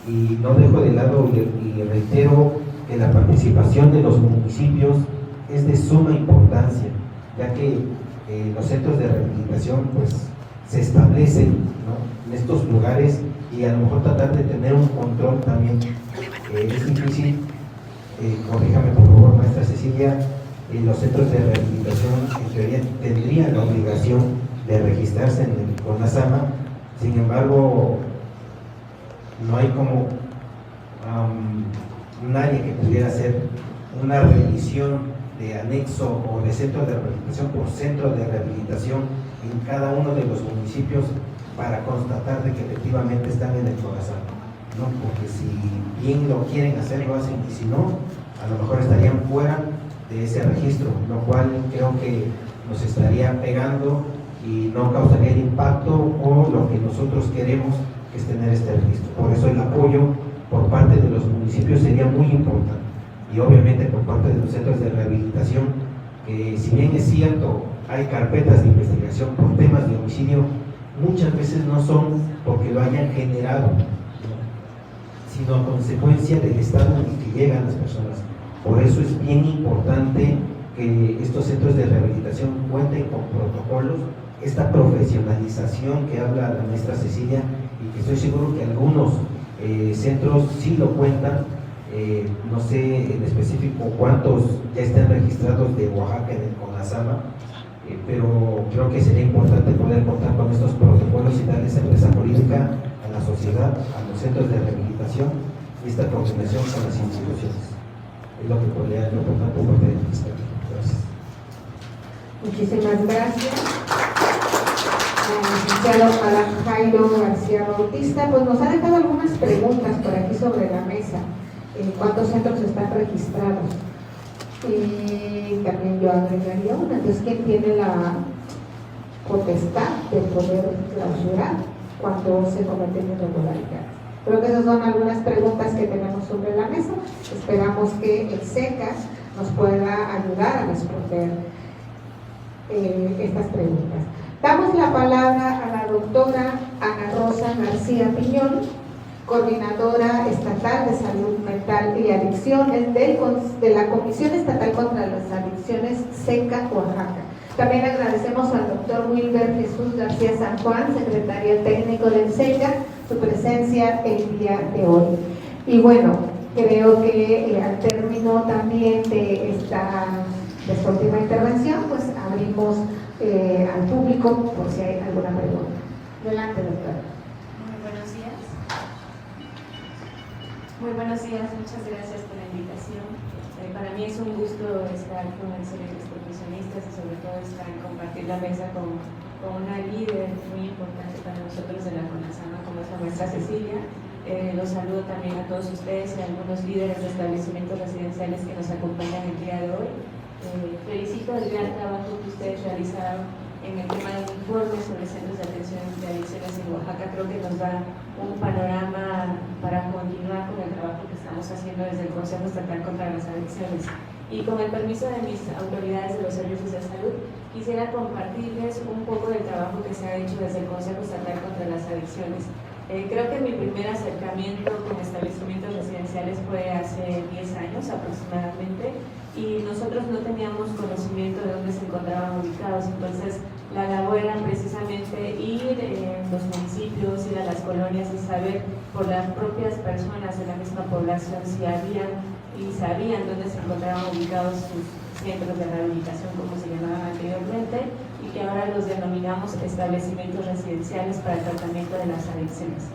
y no dejo de lado y reitero que la participación de los municipios es de suma importancia, ya que los centros de rehabilitación pues se establecen, ¿no?, en estos lugares, y a lo mejor tratar de tener un control también es difícil. Corríjame por favor, maestra Cecilia, los centros de rehabilitación en teoría tendrían la obligación de registrarse en el CONASAMA. Sin embargo, no hay como nadie que pudiera hacer una revisión de anexo o de centro de rehabilitación por centro de rehabilitación en cada uno de los municipios para constatar de que efectivamente están en el CONASAMA, ¿no? Porque si bien lo quieren hacer, lo hacen, y si no, a lo mejor estarían fuera de ese registro, lo cual creo que nos estaría pegando y no causaría el impacto o lo que nosotros queremos, que es tener este registro. Por eso el apoyo por parte de los municipios sería muy importante, y obviamente por parte de los centros de rehabilitación, que si bien es cierto, hay carpetas de investigación por temas de homicidio, muchas veces no son porque lo hayan generado, ¿no?, sino a consecuencia del estado en el que llegan las personas. Por eso es bien importante que estos centros de rehabilitación cuenten con protocolos, esta profesionalización que habla la maestra Cecilia, y que estoy seguro que algunos centros sí lo cuentan. No sé en específico cuántos ya están registrados de Oaxaca en el CONASAMA, pero creo que sería importante poder contar con estos protocolos y darle certeza jurídica a la sociedad, a los centros de rehabilitación, y esta coordinación con las instituciones. Es lo que podría aportar por parte de la Fiscalía. Gracias. Muchísimas gracias. Licenciado Jairo García Bautista, pues nos ha dejado algunas preguntas por aquí sobre la mesa. ¿Cuántos centros están registrados? Y también yo agregaría una, entonces, ¿quién tiene la potestad de poder clausurar cuando se cometen irregularidades? Creo que esas son algunas preguntas que tenemos sobre la mesa. Esperamos que el SECA nos pueda ayudar a responder estas preguntas. Damos la palabra a la doctora Ana Rosa García Piñón, coordinadora estatal de salud mental y adicciones de la Comisión Estatal contra las Adicciones SECA Oaxaca. También agradecemos al doctor Wilber Jesús García San Juan, secretario técnico del SECA, su presencia el día de hoy. Y bueno, creo que al término también de esta última intervención, pues abrimos al público por si hay alguna pregunta. Adelante, doctora. Muy buenos días. Muy buenos días, muchas gracias por la invitación. Para mí es un gusto estar con excelentes profesionistas y sobre todo estar en compartir la mesa con una líder muy importante para nosotros de la CONASAMA, como es la maestra Cecilia. Los saludo también a todos ustedes y a algunos líderes de establecimientos residenciales que nos acompañan el día de hoy. Felicito el gran trabajo que ustedes realizaron en el tema del informe sobre centros de atención de adicciones en Oaxaca. Creo que nos da un panorama para continuar con el trabajo que estamos haciendo desde el Consejo Estatal contra las Adicciones. Y con el permiso de mis autoridades de los servicios de salud, quisiera compartirles un poco del trabajo que se ha hecho desde el Consejo Estatal contra las Adicciones. Creo que mi primer acercamiento con establecimientos residenciales fue hace 10 años aproximadamente, y nosotros no teníamos conocimiento de dónde se encontraban ubicados. Entonces La labor era precisamente ir en los municipios, ir a las colonias y saber por las propias personas de la misma población si habían y sabían dónde se encontraban ubicados sus centros de rehabilitación, como se llamaban anteriormente, y que ahora los denominamos establecimientos residenciales para el tratamiento de las adicciones.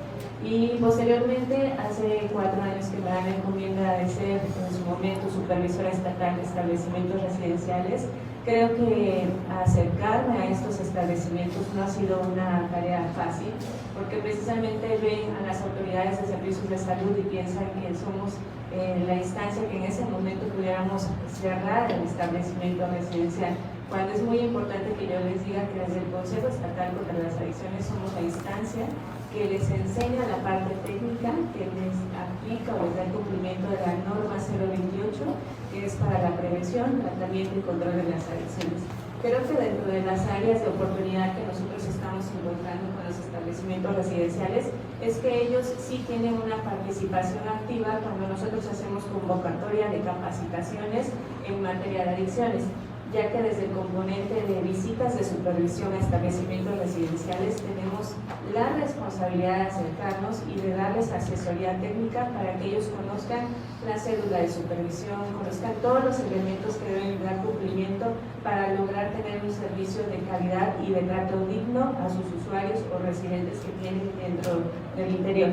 Y posteriormente, hace 4 años que me dan la encomienda de ser en su momento supervisora estatal de establecimientos residenciales, creo que acercarme a estos establecimientos no ha sido una tarea fácil, porque precisamente ven a las autoridades de servicios de salud y piensan que somos la instancia que en ese momento pudiéramos cerrar el establecimiento residencial, cuando es muy importante que yo les diga que desde el Consejo Estatal contra las Adicciones somos la instancia que les enseña la parte técnica, que les aplica o les da el cumplimiento de la norma 028, que es para la prevención, tratamiento y control de las adicciones. Creo que dentro de las áreas de oportunidad que nosotros estamos encontrando con los establecimientos residenciales es que ellos sí tienen una participación activa cuando nosotros hacemos convocatoria de capacitaciones en materia de adicciones, ya que desde el componente de visitas de supervisión a establecimientos residenciales tenemos la responsabilidad de acercarnos y de darles asesoría técnica para que ellos conozcan la cédula de supervisión, conozcan todos los elementos que deben dar cumplimiento para lograr tener un servicio de calidad y de trato digno a sus usuarios o residentes que tienen dentro del interior.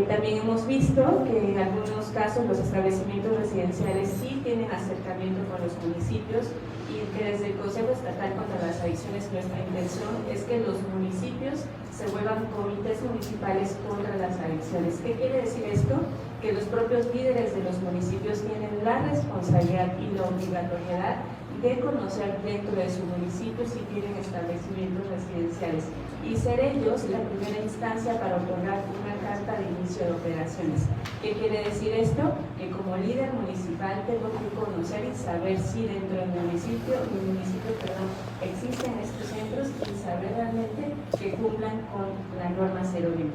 También hemos visto que en algunos casos los establecimientos residenciales sí tienen acercamiento con los municipios y que desde el Consejo Estatal contra las Adicciones nuestra intención es que los municipios se vuelvan comités municipales contra las adicciones. ¿Qué quiere decir esto? Que los propios líderes de los municipios tienen la responsabilidad y la obligatoriedad de conocer dentro de su municipio si tienen establecimientos residenciales y ser ellos la primera instancia para otorgar una carta de inicio de operaciones. ¿Qué quiere decir esto? Que como líder municipal tengo que conocer y saber si dentro de mi municipio existen estos centros y saber realmente que cumplan con la norma 028.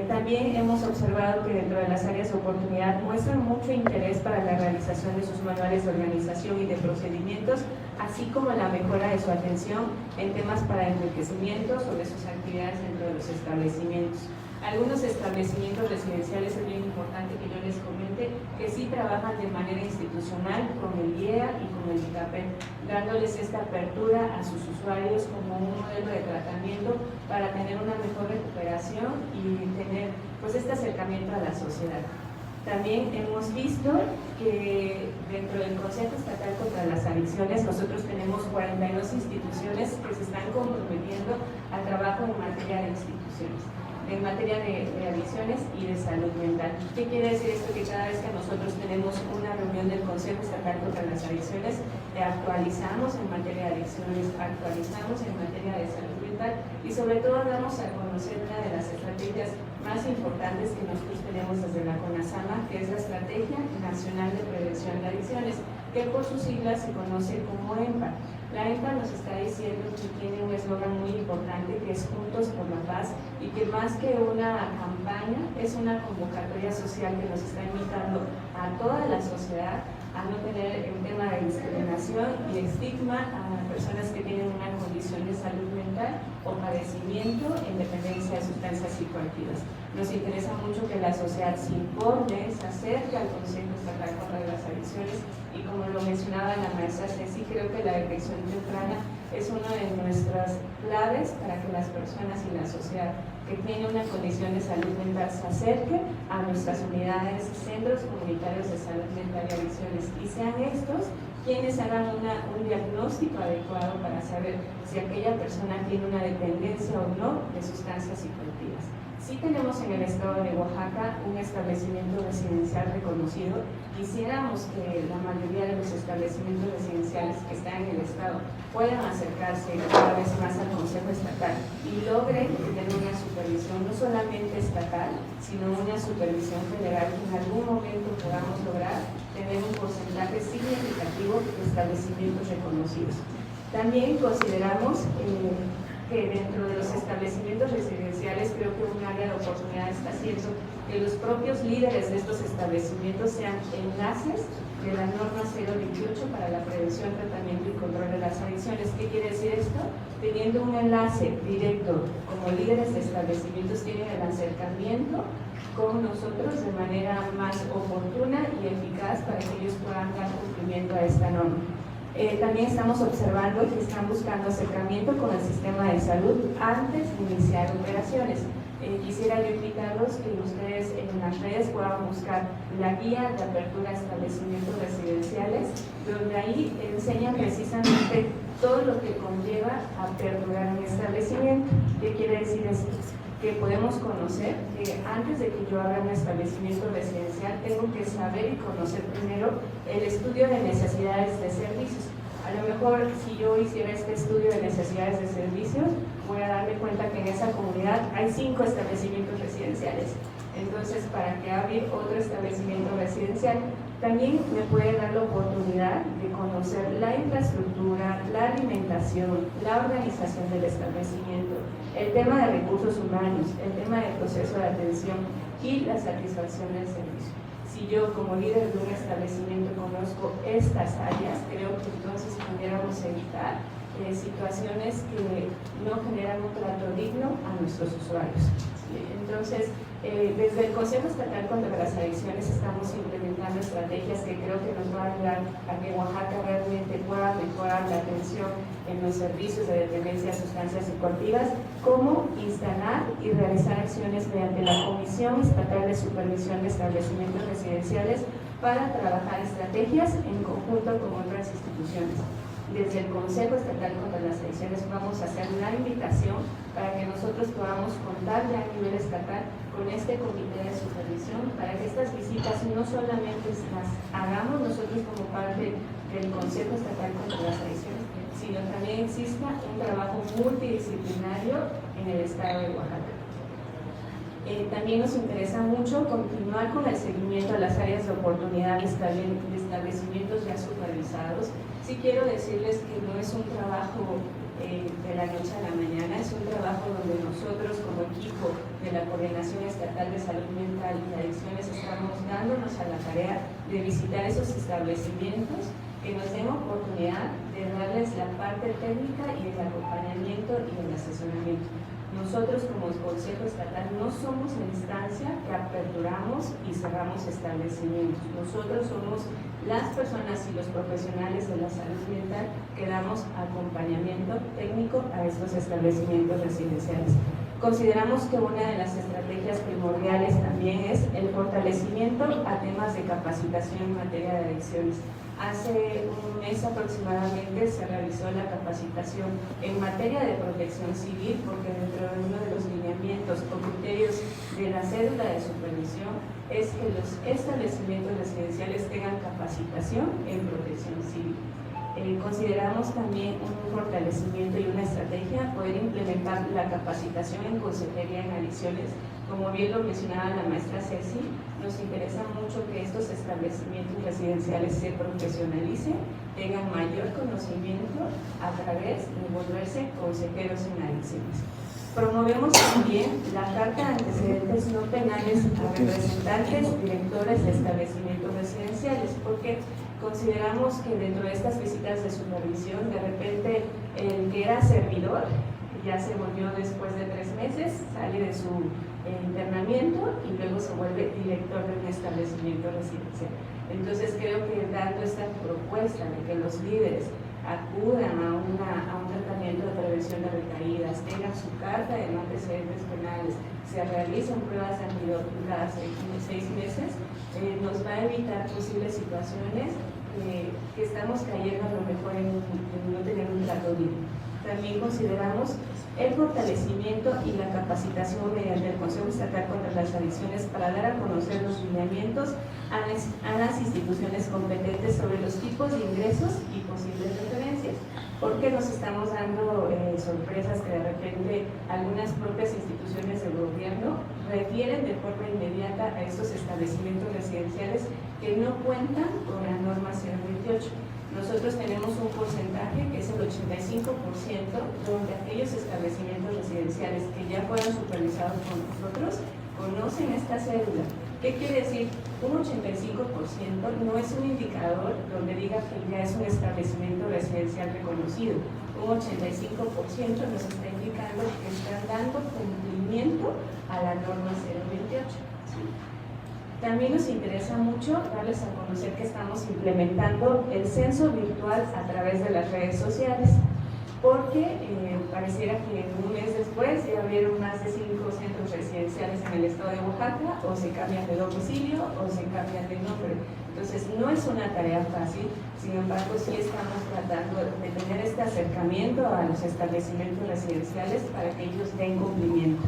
También hemos observado que dentro de las áreas de oportunidad muestran mucho interés para la realización de sus manuales de organización y de procedimientos, así como la mejora de su atención en temas para enriquecimiento sobre sus actividades dentro de los establecimientos. Algunos establecimientos residenciales es bien importante que yo les comente que sí trabajan de manera institucional con el IEA y con el ICAPET, dándoles esta apertura a sus usuarios como un modelo de tratamiento para tener una mejor recuperación y tener pues este acercamiento a la sociedad. También hemos visto que dentro del Consejo Estatal contra las Adicciones nosotros tenemos 42 instituciones que se están comprometiendo al trabajo en materia de instituciones, en materia de adicciones y de salud mental. ¿Qué quiere decir esto? Que cada vez que nosotros tenemos una reunión del Consejo Estatal contra las Adicciones, actualizamos en materia de adicciones, actualizamos en materia de salud mental y sobre todo damos a conocer una de las estrategias más importantes que nosotros tenemos desde la CONASAMA, que es la Estrategia Nacional de Prevención de Adicciones, que por sus siglas se conoce como EMPA. La EMPA nos está diciendo que tiene un eslogan muy importante que es Juntos por la Paz y que más que una campaña es una convocatoria social que nos está invitando a toda la sociedad a no tener el tema de discriminación y estigma a personas que tienen una condición de salud mental o padecimiento en dependencia de sustancias psicoactivas. Nos interesa mucho que la sociedad se informe, se acerque al Consejo Estatal contra las Adicciones y como lo mencionaba la maestra Ceci, creo que la detección temprana es una de nuestras claves para que las personas y la sociedad que tiene una condición de salud mental se acerque a nuestras unidades, centros comunitarios de salud mental y adicciones y sean estos quienes hagan un diagnóstico adecuado para saber si aquella persona tiene una dependencia o no de sustancias psicoactivas. Sí tenemos en el estado de Oaxaca un establecimiento residencial reconocido. Quisiéramos que la mayoría de los establecimientos residenciales que están en el estado puedan acercarse cada vez más al Consejo Estatal y logren tener una supervisión no solamente estatal, sino una supervisión federal que en algún momento podamos lograr tener un porcentaje significativo de establecimientos reconocidos. También consideramos que dentro de los establecimientos residenciales creo que un área de oportunidad está siendo que los propios líderes de estos establecimientos sean enlaces de la norma 028 para la prevención, tratamiento y control de las adicciones. ¿Qué quiere decir esto? Teniendo un enlace directo, como líderes de establecimientos tienen el acercamiento con nosotros de manera más oportuna y eficaz para que ellos puedan dar cumplimiento a esta norma. También estamos observando que están buscando acercamiento con el sistema de salud antes de iniciar operaciones. Quisiera yo invitarlos que ustedes en las redes puedan buscar la guía de apertura a establecimientos residenciales, donde ahí enseñan precisamente todo lo que conlleva aperturar un establecimiento. ¿Qué quiere decir esto? Que podemos conocer que antes de que yo haga un establecimiento residencial tengo que saber y conocer primero el estudio de necesidades de servicios. A lo mejor si yo hiciera este estudio de necesidades de servicios, voy a darme cuenta que en esa comunidad hay 5 establecimientos residenciales. Entonces, ¿para qué abrir otro establecimiento residencial? También me puede dar la oportunidad de conocer la infraestructura, la alimentación, la organización del establecimiento, el tema de recursos humanos, el tema del proceso de atención y la satisfacción del servicio. Si yo como líder de un establecimiento conozco estas áreas, creo que entonces pudiéramos evitar situaciones que no generan un trato digno a nuestros usuarios. Entonces, desde el Consejo Estatal contra las Adicciones estamos implementando estrategias que creo que nos van a ayudar a que Oaxaca realmente pueda mejorar la atención en los servicios de dependencia de sustancias psicoactivas, como instalar y realizar acciones mediante la Comisión Estatal de Supervisión de Establecimientos Residenciales para trabajar estrategias en conjunto con otras instituciones. Desde el Consejo Estatal contra las Adicciones vamos a hacer una invitación para que nosotros podamos contar ya a nivel estatal con este comité de supervisión para que estas visitas no solamente las hagamos nosotros como parte del Consejo Estatal contra las Adicciones, sino también exista un trabajo multidisciplinario en el estado de Oaxaca. También nos interesa mucho continuar con el seguimiento a las áreas de oportunidad de establecimientos ya supervisados. Sí quiero decirles que no es un trabajo de la noche a la mañana, es un trabajo donde nosotros como equipo de la Coordinación Estatal de Salud Mental y Adicciones estamos dándonos a la tarea de visitar esos establecimientos que nos den oportunidad de darles la parte técnica y el acompañamiento y el asesoramiento. Nosotros como Consejo Estatal no somos la instancia que aperturamos y cerramos establecimientos. Nosotros somos las personas y los profesionales de la salud mental que damos acompañamiento técnico a estos establecimientos residenciales. Consideramos que una de las estrategias primordiales también es el fortalecimiento a temas de capacitación en materia de adicciones. Hace un mes aproximadamente se realizó la capacitación en materia de protección civil, porque dentro de uno de los lineamientos o criterios de la cédula de supervisión es que los establecimientos residenciales tengan capacitación en protección civil. Consideramos también un fortalecimiento y una estrategia poder implementar la capacitación en consejería en adicciones. Como bien lo mencionaba la maestra Ceci, nos interesa mucho que estos establecimientos residenciales se profesionalicen, tengan mayor conocimiento a través de volverse consejeros en adicciones. Promovemos también la carta de antecedentes no penales a representantes, directores de establecimientos residenciales, porque consideramos que dentro de estas visitas de supervisión, de repente el que era servidor ya se volvió después de 3 meses, sale de su internamiento y luego se vuelve director de un establecimiento residencial. Entonces creo que dando esta propuesta de que los líderes acudan a un tratamiento de prevención de recaídas, tengan su carta de no antecedentes penales, se realicen pruebas de antídoto cada 6 meses, nos va a evitar posibles situaciones que estamos cayendo a lo mejor en no tener un trato digno. También consideramos el fortalecimiento y la capacitación mediante el Consejo Estatal contra las Adicciones para dar a conocer los lineamientos a las instituciones competentes sobre los tipos de ingresos y posibles referencias, porque nos estamos dando sorpresas que de repente algunas propias instituciones del gobierno refieren de forma inmediata a estos establecimientos residenciales que no cuentan con la norma 028. Nosotros tenemos un porcentaje que es el 85%, donde aquellos establecimientos residenciales que ya fueron supervisados por nosotros conocen esta cédula. ¿Qué quiere decir? Un 85% no es un indicador donde diga que ya es un establecimiento residencial reconocido. Un 85% nos está indicando que están dando cumplimiento a la norma 028. ¿Sí? También nos interesa mucho darles a conocer que estamos implementando el censo virtual a través de las redes sociales, porque pareciera que un mes después ya abrieron más de 5 centros residenciales en el estado de Oaxaca, o se cambian de domicilio o se cambian de nombre. Entonces no es una tarea fácil, sin embargo sí estamos tratando de tener este acercamiento a los establecimientos residenciales para que ellos den cumplimiento.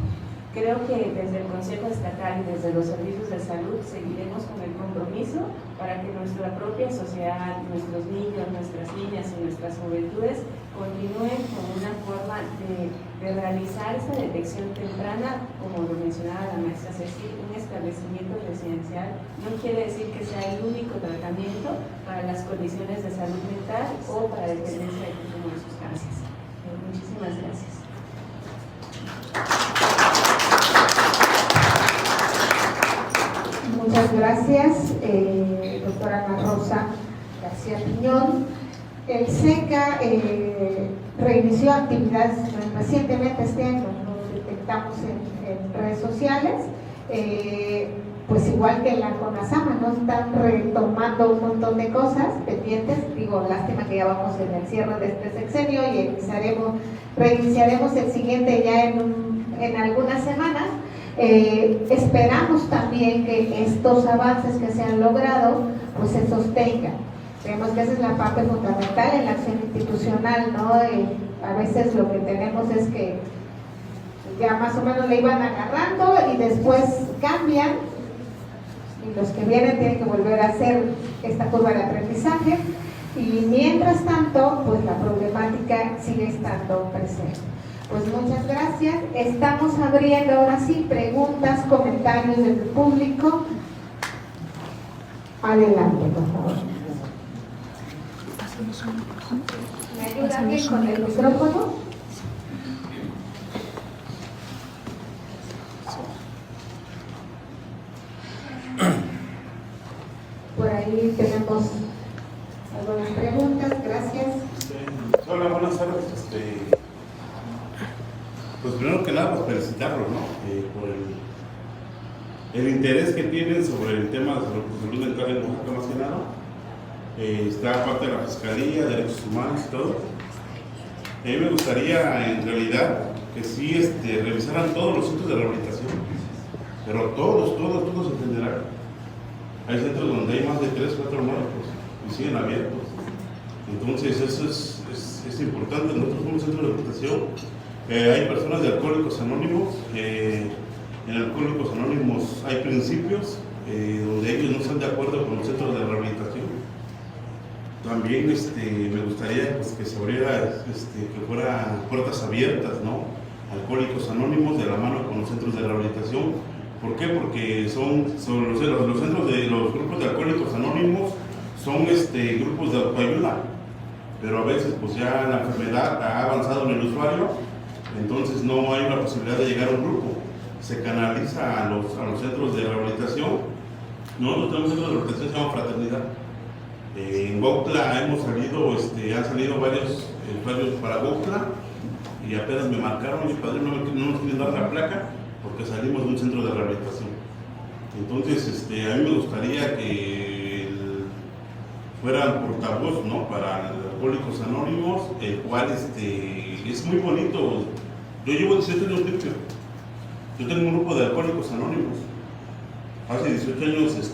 Creo que desde el Consejo Estatal y desde los servicios de salud seguiremos con el compromiso para que nuestra propia sociedad, nuestros niños, nuestras niñas y nuestras juventudes continúen con una forma de realizar esta detección temprana, como lo mencionaba la maestra Ceci. Un establecimiento residencial no quiere decir que sea el único tratamiento para las condiciones de salud mental o para dependencia de consumo de sustancias. Muchísimas gracias. Muchas gracias, doctora Ana Rosa García Piñón. El SECA reinició actividades recientemente este año, lo detectamos en redes sociales, pues igual que la CONASAMA, ¿no? Están retomando un montón de cosas pendientes. Digo, lástima que ya vamos en el cierre de este sexenio y reiniciaremos el siguiente ya en algunas semanas. Esperamos también que estos avances que se han logrado pues se sostengan. Creemos que esa es la parte fundamental en la acción institucional, ¿no? A veces lo que tenemos es que ya más o menos le iban agarrando y después cambian, y los que vienen tienen que volver a hacer esta curva de aprendizaje, y mientras tanto pues la problemática sigue estando presente. Pues muchas gracias. Estamos abriendo ahora sí preguntas, comentarios del público. Adelante, por favor. ¿Me ayuda alguien con el micrófono? Por ahí tenemos algunas preguntas. Gracias. Hola, buenas tardes. Pues primero que nada, pues felicitarlos, ¿no? Por el interés que tienen sobre el tema de salud mental en Oaxaca, más que nada. Está parte de la Fiscalía, Derechos Humanos y todo. A mí me gustaría, en realidad, que sí revisaran todos los centros de rehabilitación, pero todos en general. Hay centros donde hay más de 3 o 4 muertos y siguen abiertos. Entonces, eso es importante. Nosotros somos un centro de rehabilitación. Hay personas de Alcohólicos Anónimos. En Alcohólicos Anónimos hay principios donde ellos no están de acuerdo con los centros de rehabilitación. También me gustaría pues, que se abriera, que fueran puertas abiertas, ¿no? Alcohólicos Anónimos de la mano con los centros de rehabilitación. ¿Por qué? Porque son los centros de los grupos de Alcohólicos Anónimos son grupos de autoayuda, pero a veces pues ya la enfermedad ha avanzado en el usuario, entonces no hay una posibilidad de llegar a un grupo. Se canaliza a los centros de rehabilitación. Nosotros tenemos centros de rehabilitación que se llama Fraternidad. En Huautla han salido varios usuarios para Huautla y apenas me marcaron, mis padres no nos quieren dar la placa porque salimos de un centro de rehabilitación. Entonces, a mí me gustaría que fueran portavoz, ¿no? Para Alcohólicos Anónimos, el cual es muy bonito. Yo llevo 18 años limpio. Yo tengo un grupo de Alcohólicos Anónimos. Hace 18 años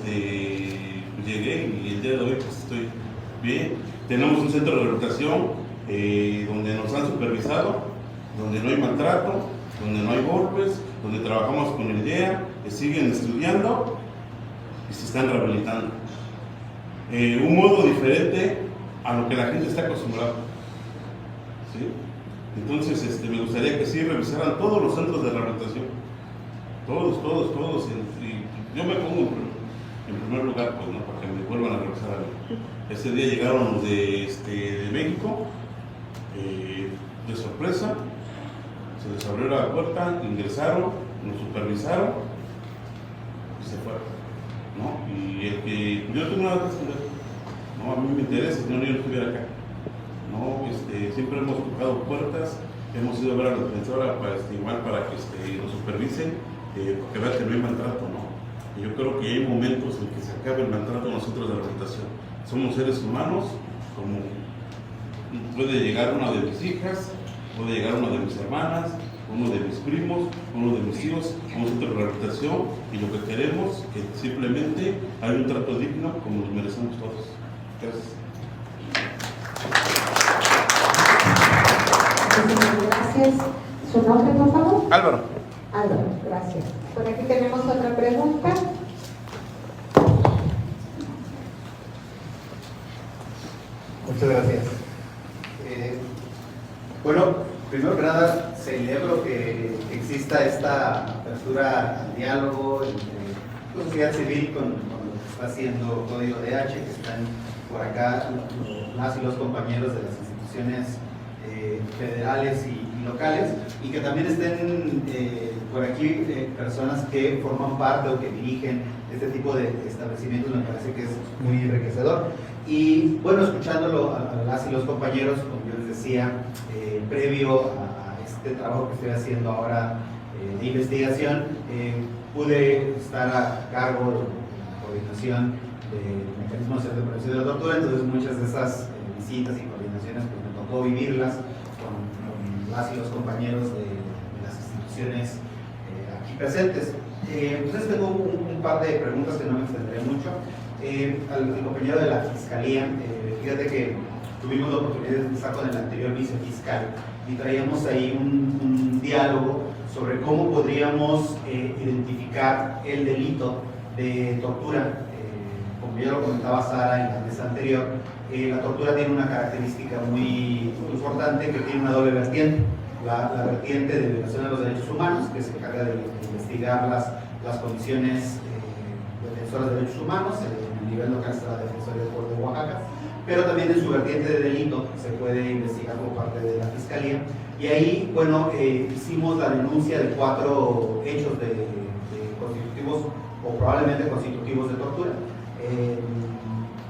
llegué y el día de hoy pues, estoy bien. Tenemos un centro de rehabilitación donde nos han supervisado, donde no hay maltrato, donde no hay golpes, donde trabajamos con el IDEA, que siguen estudiando y se están rehabilitando. Un modo diferente a lo que la gente está acostumbrada. ¿Sí? Entonces, me gustaría que sí revisaran todos los centros de rehabilitación. Todos. Y yo me pongo en primer lugar, pues, ¿no? Para que me vuelvan a regresar a mí. Ese día llegaron los de México, de sorpresa, se les abrió la puerta, ingresaron, nos supervisaron y se fueron, ¿no? Y el que yo tengo nada que esconder, ¿no? A mí me interesa que no yo estuviera acá, ¿no? Siempre hemos tocado puertas, hemos ido a ver a la defensora igual para que nos supervisen, porque vean que no hay maltrato, ¿no? Y yo creo que hay momentos en que se acabe el maltrato a nosotros de la orientación. Somos seres humanos, como puede llegar una de mis hijas, puede llegar una de mis hermanas, uno de mis primos, uno de mis hijos, vamos a otra rehabilitación y lo que queremos es que simplemente haya un trato digno como nos merecemos todos. Gracias. Gracias. ¿Su nombre, por favor? Álvaro. Álvaro, gracias. Por aquí tenemos otra pregunta. Muchas gracias. Bueno, primero que nada, celebro que exista esta apertura al diálogo entre la sociedad civil con lo que está haciendo Código DH, que están por acá las y los compañeros de las instituciones federales y locales, y que también estén por aquí personas que forman parte o que dirigen este tipo de establecimientos. Me parece que es muy enriquecedor. Y bueno, escuchándolo a las y los compañeros, como yo les decía, previo a este trabajo que estoy haciendo ahora de investigación, pude estar a cargo de la coordinación del mecanismo de prevención de la tortura. Entonces muchas de esas visitas y coordinaciones pues me tocó vivirlas con las y los compañeros de las instituciones aquí presentes. Entonces tengo un par de preguntas que no me extenderé mucho. Al compañero de la Fiscalía, fíjate que tuvimos la oportunidad de estar con el anterior vicefiscal y traíamos ahí un diálogo sobre cómo podríamos identificar el delito de tortura. Como ya lo comentaba Sara en la mesa anterior, la tortura tiene una característica muy importante, que tiene una doble vertiente. La vertiente de violación a los derechos humanos, que se encarga de investigar las condiciones defensoras de derechos humanos. En el nivel local está la Defensoría del Pueblo de Oaxaca, pero también en su vertiente de delito se puede investigar por parte de la Fiscalía. Y ahí, bueno, hicimos la denuncia de 4 hechos de constitutivos o probablemente constitutivos de tortura. En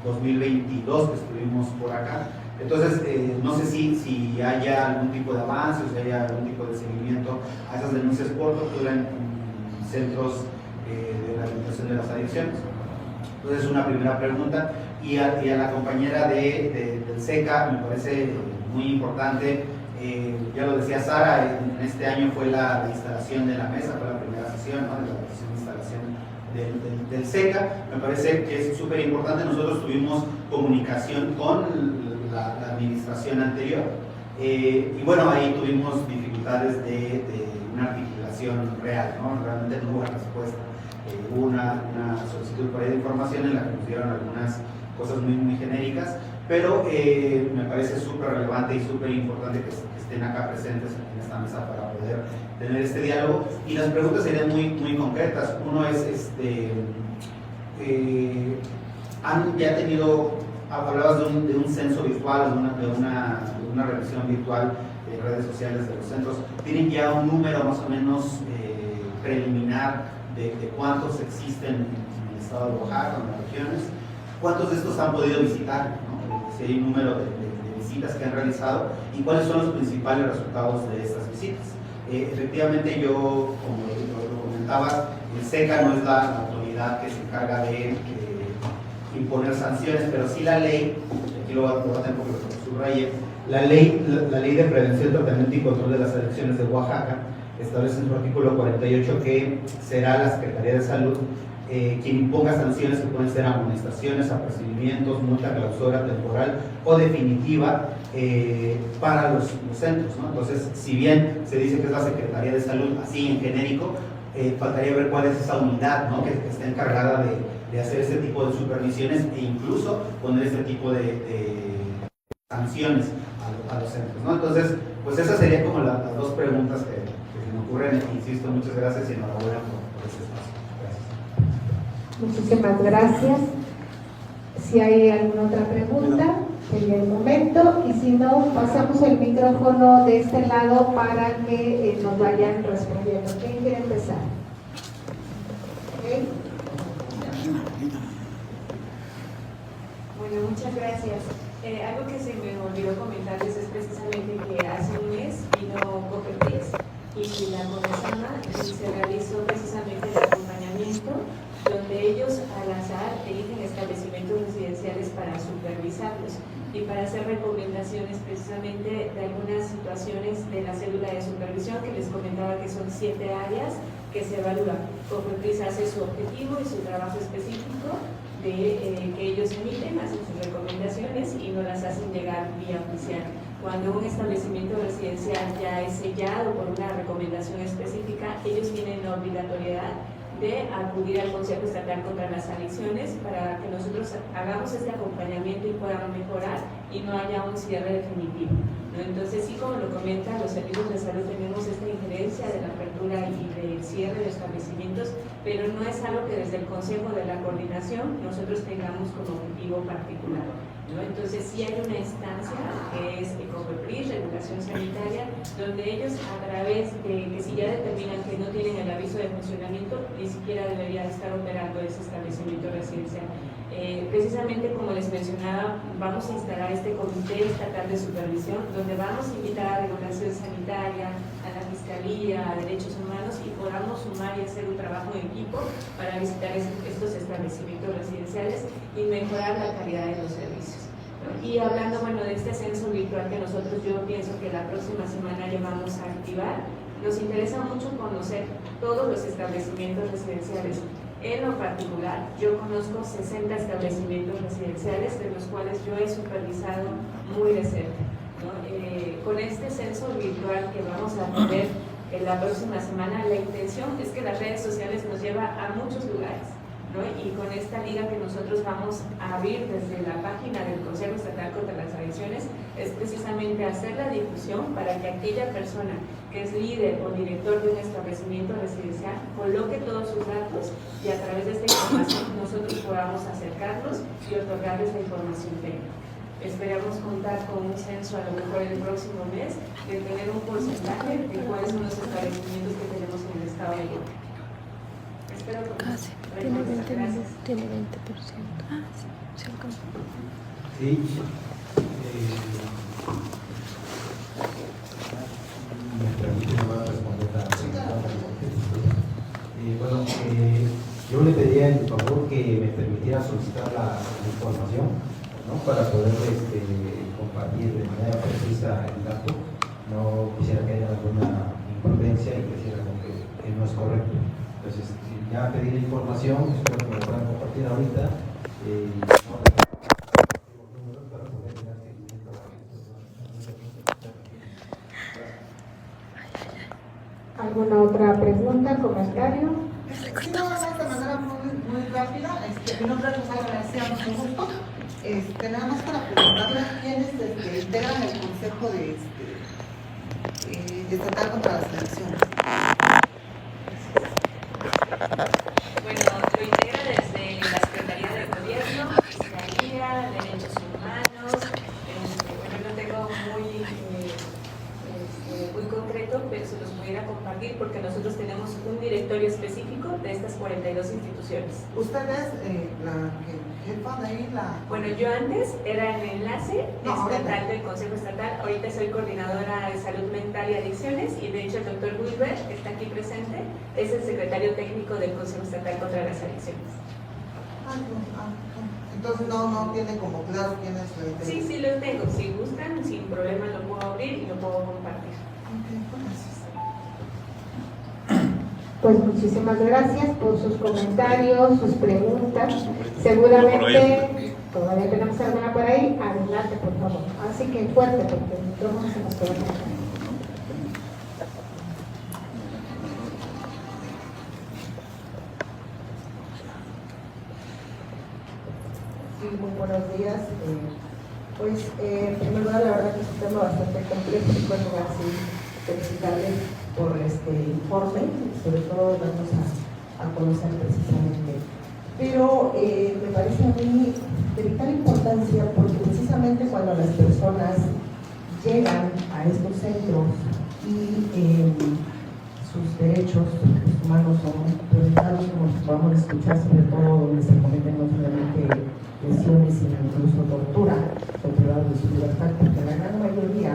2022 que estuvimos por acá. Entonces, no sé si haya algún tipo de avance, o si haya algún tipo de seguimiento a esas denuncias por tortura en centros de rehabilitación de las adicciones. Entonces, una primera pregunta. Y a la compañera del SECA, me parece muy importante, ya lo decía Sara, en este año fue la instalación de la mesa, fue la primera sesión, ¿no?, de la instalación del SECA. Me parece que es súper importante. Nosotros tuvimos comunicación con la administración anterior, y bueno, ahí tuvimos dificultades de una articulación real, ¿no? Realmente no hubo respuesta. Hubo una solicitud por ahí de información en la que nos dieron algunas cosas muy genéricas, pero me parece súper relevante y súper importante que estén acá presentes en esta mesa para poder tener este diálogo. Y las preguntas serían muy concretas. Uno es, han ya tenido, hablabas de un censo virtual, de una revisión virtual de redes sociales de los centros. ¿Tienen ya un número más o menos preliminar de cuántos existen en el estado de Oaxaca, en las regiones? ¿Cuántos de estos han podido visitar, ¿no? Si hay un número de visitas que han realizado y cuáles son los principales resultados de estas visitas. Efectivamente, yo, como lo comentaba, el SECA no es la autoridad que se encarga de imponer sanciones, pero sí la ley, aquí lo voy a tener porque lo subrayé, la ley de prevención, tratamiento y control de las adicciones de Oaxaca establece en su artículo 48 que será la Secretaría de Salud quien imponga sanciones que pueden ser amonestaciones, apercibimientos, multa, clausura temporal o definitiva para los centros, ¿no? Entonces, si bien se dice que es la Secretaría de Salud, así en genérico, faltaría ver cuál es esa unidad, ¿no?, que está encargada de hacer este tipo de supervisiones e incluso poner este tipo de sanciones a los centros, ¿no? Entonces, pues esas serían como las 2 preguntas que se me ocurren. Insisto, muchas gracias y enhorabuena por este espacio. Gracias. Muchísimas gracias. Si hay alguna otra pregunta, sería el momento, y si no, pasamos el micrófono de este lado para que nos vayan respondiendo. ¿Quién quiere empezar? ¿Okay? Bueno, muchas gracias. Algo que se me olvidó comentarles es precisamente que hace un mes vino Cofepris y la CONESAMA y se realizó precisamente el acompañamiento, donde ellos al azar eligen establecimientos residenciales para supervisarlos y para hacer recomendaciones precisamente de algunas situaciones de la cédula de supervisión que les comentaba que son 7 áreas que se evalúan. Cofepris hace su objetivo y su trabajo específico que ellos emiten, hacen sus recomendaciones y nos las hacen llegar vía oficial. Cuando un establecimiento residencial ya es sellado por una recomendación específica, ellos tienen la obligatoriedad de acudir al Consejo Estatal contra las Adicciones para que nosotros hagamos este acompañamiento y podamos mejorar y no haya un cierre definitivo, ¿no? Entonces, sí, como lo comentan, los servicios de salud tenemos esta injerencia de la apertura y del cierre de establecimientos, pero no es algo que desde el Consejo de la Coordinación nosotros tengamos como objetivo particular, ¿no? Entonces, sí hay una instancia que es Cofepris, Regulación Sanitaria, donde ellos a través de que si ya determinan que no tienen el aviso de funcionamiento, ni siquiera debería estar operando ese establecimiento residencial. Precisamente como les mencionaba, vamos a instalar este comité estatal de supervisión, donde vamos a invitar a regulación sanitaria, a la Fiscalía, a Derechos Humanos, y podamos sumar y hacer un trabajo en equipo para visitar estos establecimientos residenciales y mejorar la calidad de los servicios. Y hablando, bueno, de este censo virtual que nosotros, yo pienso que la próxima semana ya vamos a activar, nos interesa mucho conocer todos los establecimientos residenciales. En lo particular, yo conozco 60 establecimientos residenciales, de los cuales yo he supervisado muy de cerca, ¿no? Con este censo virtual que vamos a tener la próxima semana, la intención es que las redes sociales nos llevan a muchos lugares, ¿no? Y con esta liga que nosotros vamos a abrir desde la página del Consejo Estatal contra las Adicciones, es precisamente hacer la difusión para que aquella persona que es líder o director de un establecimiento residencial coloque todos sus datos y a través de esta información nosotros podamos acercarlos y otorgarles la información técnica. Esperamos contar con un censo a lo mejor el próximo mes, de tener un porcentaje de cuáles son los establecimientos que tenemos en el estado de Guerrero. Espero que tiene 20%. Tiene 20%. Ah, sí, se alcanzó. Sí. Me permite, no voy a responder la pregunta. Bueno, yo le pediría el favor que me permitiera solicitar la información, ¿no? Para poder compartir de manera precisa el dato. No quisiera que haya alguna imprudencia y que sea algo que no es correcto. Entonces, ya pedí la información, espero que me lo puedan compartir ahorita. ¿Alguna otra pregunta, comentario? Sí, nada más de manera muy rápida. Mi nombre es Rosario García, mucho gusto. Nada más para preguntarle quiénes integran el Consejo de Estatal contra las Adicciones. Bueno, lo integra desde la Secretaría de Gobierno, Fiscalía, Derechos Humanos. Bueno, no tengo muy concreto, pero se los pudiera compartir porque nosotros tenemos un directorio específico de estas 42 instituciones. ¿Usted es la jefa de ahí? Bueno, yo antes era el enlace estatal ahorita del Consejo Estatal, ahorita soy coordinadora de salud mental y adicciones, y de hecho el doctor Wilber, que está aquí presente, es el secretario técnico del Consejo Estatal contra las Adicciones. Entonces no tiene como claro quién es la integra. Sí, lo tengo, si gustan, sin problema lo puedo abrir y lo puedo compartir. Pues muchísimas gracias por sus comentarios, sus preguntas. Seguramente todavía tenemos alguna por ahí. Adelante, por favor. Así que fuerte, porque el micrófono se nos queda. Sí, muy buenos días. En primer lugar, la verdad que es un tema bastante complejo y bueno, así felicitarles por este informe y sobre todo darnos a conocer precisamente pero me parece a mí de vital importancia porque precisamente cuando las personas llegan a estos centros y sus derechos humanos son violentados, como podamos escuchar, sobre todo donde se cometen no solamente lesiones, sino incluso tortura, son privados de su libertad, porque la gran mayoría,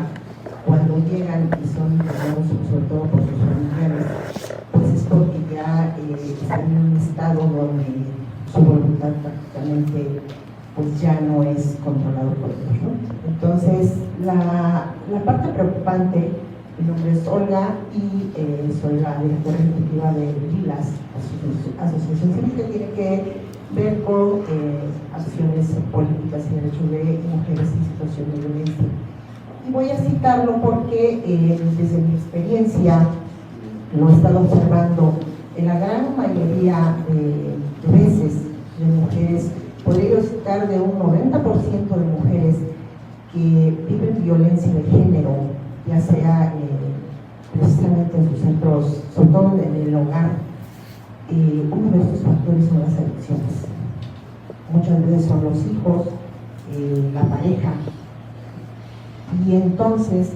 cuando llegan y son violados, sobre todo por sus familiares, pues es porque ya están en un estado donde su voluntad prácticamente pues ya no es controlado por ellos, ¿no? Entonces, la parte preocupante. Mi nombre es Olga y soy la directora ejecutiva de LILAS, Asociación Civil que tiene que ver con acciones políticas y derechos de mujeres en situación de violencia. Y voy a citarlo porque desde mi experiencia lo he estado observando en la gran mayoría de veces de mujeres, podría citar de un 90% de mujeres que viven violencia de género, ya sea precisamente en sus centros, sobre todo en el hogar. Uno de estos factores son las adicciones. Muchas veces son los hijos, la pareja. Y entonces,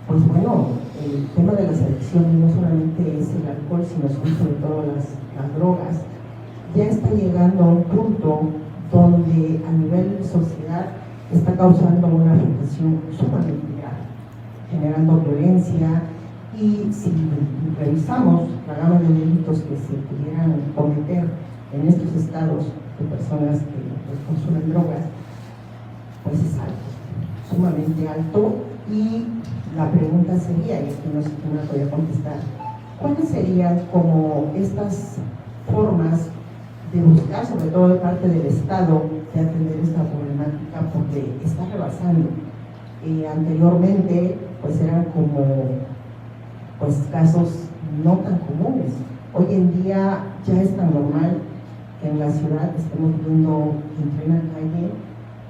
pues bueno, el tema de las adicciones no solamente es el alcohol, sino son sobre todo las drogas. Ya está llegando a un punto donde a nivel de sociedad está causando una afectación sumamente grave, generando violencia. Y si revisamos la gama de delitos que se pudieran cometer en estos estados de personas que pues, consumen drogas, pues es alto, sumamente alto. Y la pregunta sería, y aquí no sé quién la podría contestar, ¿cuáles serían como estas formas de buscar, sobre todo de parte del Estado, de atender esta problemática? Porque está rebasando. Anteriormente, pues eran como pues casos no tan comunes. Hoy en día ya es tan normal que en la ciudad estemos viendo en plena calle,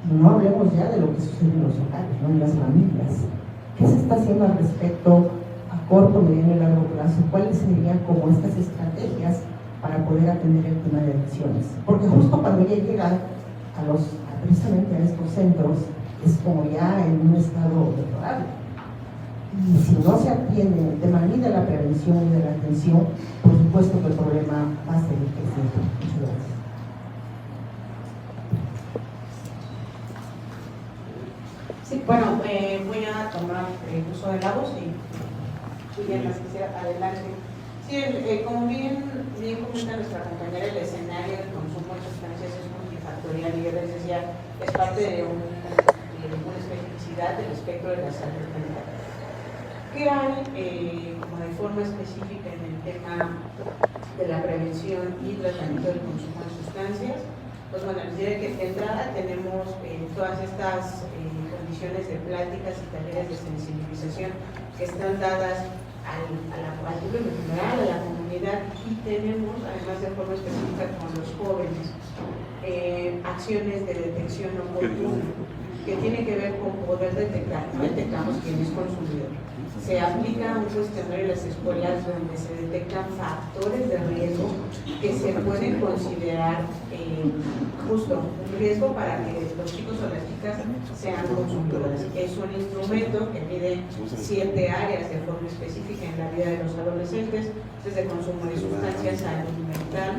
y no hablemos ya de lo que sucede en los hogares, ¿no? En las familias. ¿Qué se está haciendo al respecto a corto, mediano y largo plazo? ¿Cuáles serían como estas estrategias para poder atender el tema de adicciones? Porque justo cuando ya llegan precisamente a estos centros, es como ya en un estado deplorable. Y si no se atiende el tema ni de la prevención ni de la atención, por supuesto que el problema va a seguir creciendo. Muchas gracias. Sí, bueno, voy a tomar uso de la voz y Julián las quisiera adelante. Sí, como bien comenta nuestra compañera, el escenario del consumo de sustancias es multifactorial y yo les decía, es parte de una especificidad del espectro de la salud mental. ¿Qué hay como de forma específica en el tema de la prevención y tratamiento del consumo de sustancias? Pues bueno, les diré que de entrada tenemos todas estas condiciones de pláticas y talleres de sensibilización que están dadas al público en general, a la comunidad, y tenemos, además de forma específica con los jóvenes, acciones de detección oportuna que tiene que ver con poder detectar, no detectamos quién es consumidor. Se aplica un cuestionario en las escuelas donde se detectan factores de riesgo que se pueden considerar justo un riesgo para que los chicos o las chicas sean consumidores. Es un instrumento que mide 7 áreas de forma específica en la vida de los adolescentes, desde consumo de sustancias, salud mental,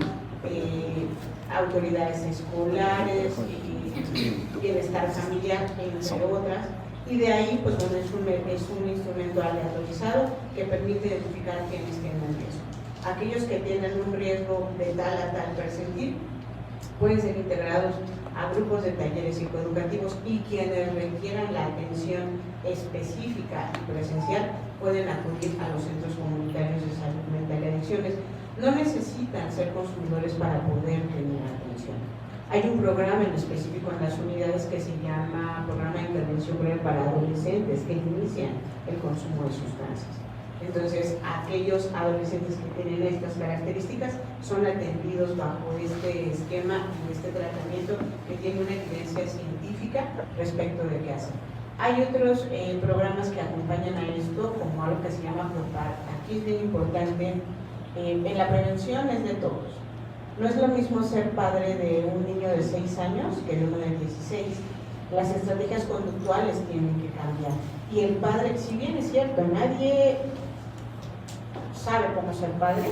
autoridades escolares y bienestar familiar, entre otras. Y de ahí, pues bueno, es un instrumento aleatorizado que permite identificar quiénes tienen riesgo. Aquellos que tienen un riesgo de tal a tal percentil pueden ser integrados a grupos de talleres psicoeducativos, y quienes requieran la atención específica y presencial pueden acudir a los centros comunitarios de salud mental y adicciones. No necesitan ser consumidores para poder tener atención. Hay un programa en específico en las unidades que se llama Programa de Intervención Breve para Adolescentes, que inician el consumo de sustancias. Entonces, aquellos adolescentes que tienen estas características son atendidos bajo este esquema y este tratamiento que tiene una evidencia científica respecto de qué hacen. Hay otros programas que acompañan a esto, como algo que se llama PROPAR. Aquí es bien importante, en la prevención es de todos. No es lo mismo ser padre de un niño de 6 años que de uno de 16. Las estrategias conductuales tienen que cambiar. Y el padre, si bien es cierto, nadie sabe cómo ser padre,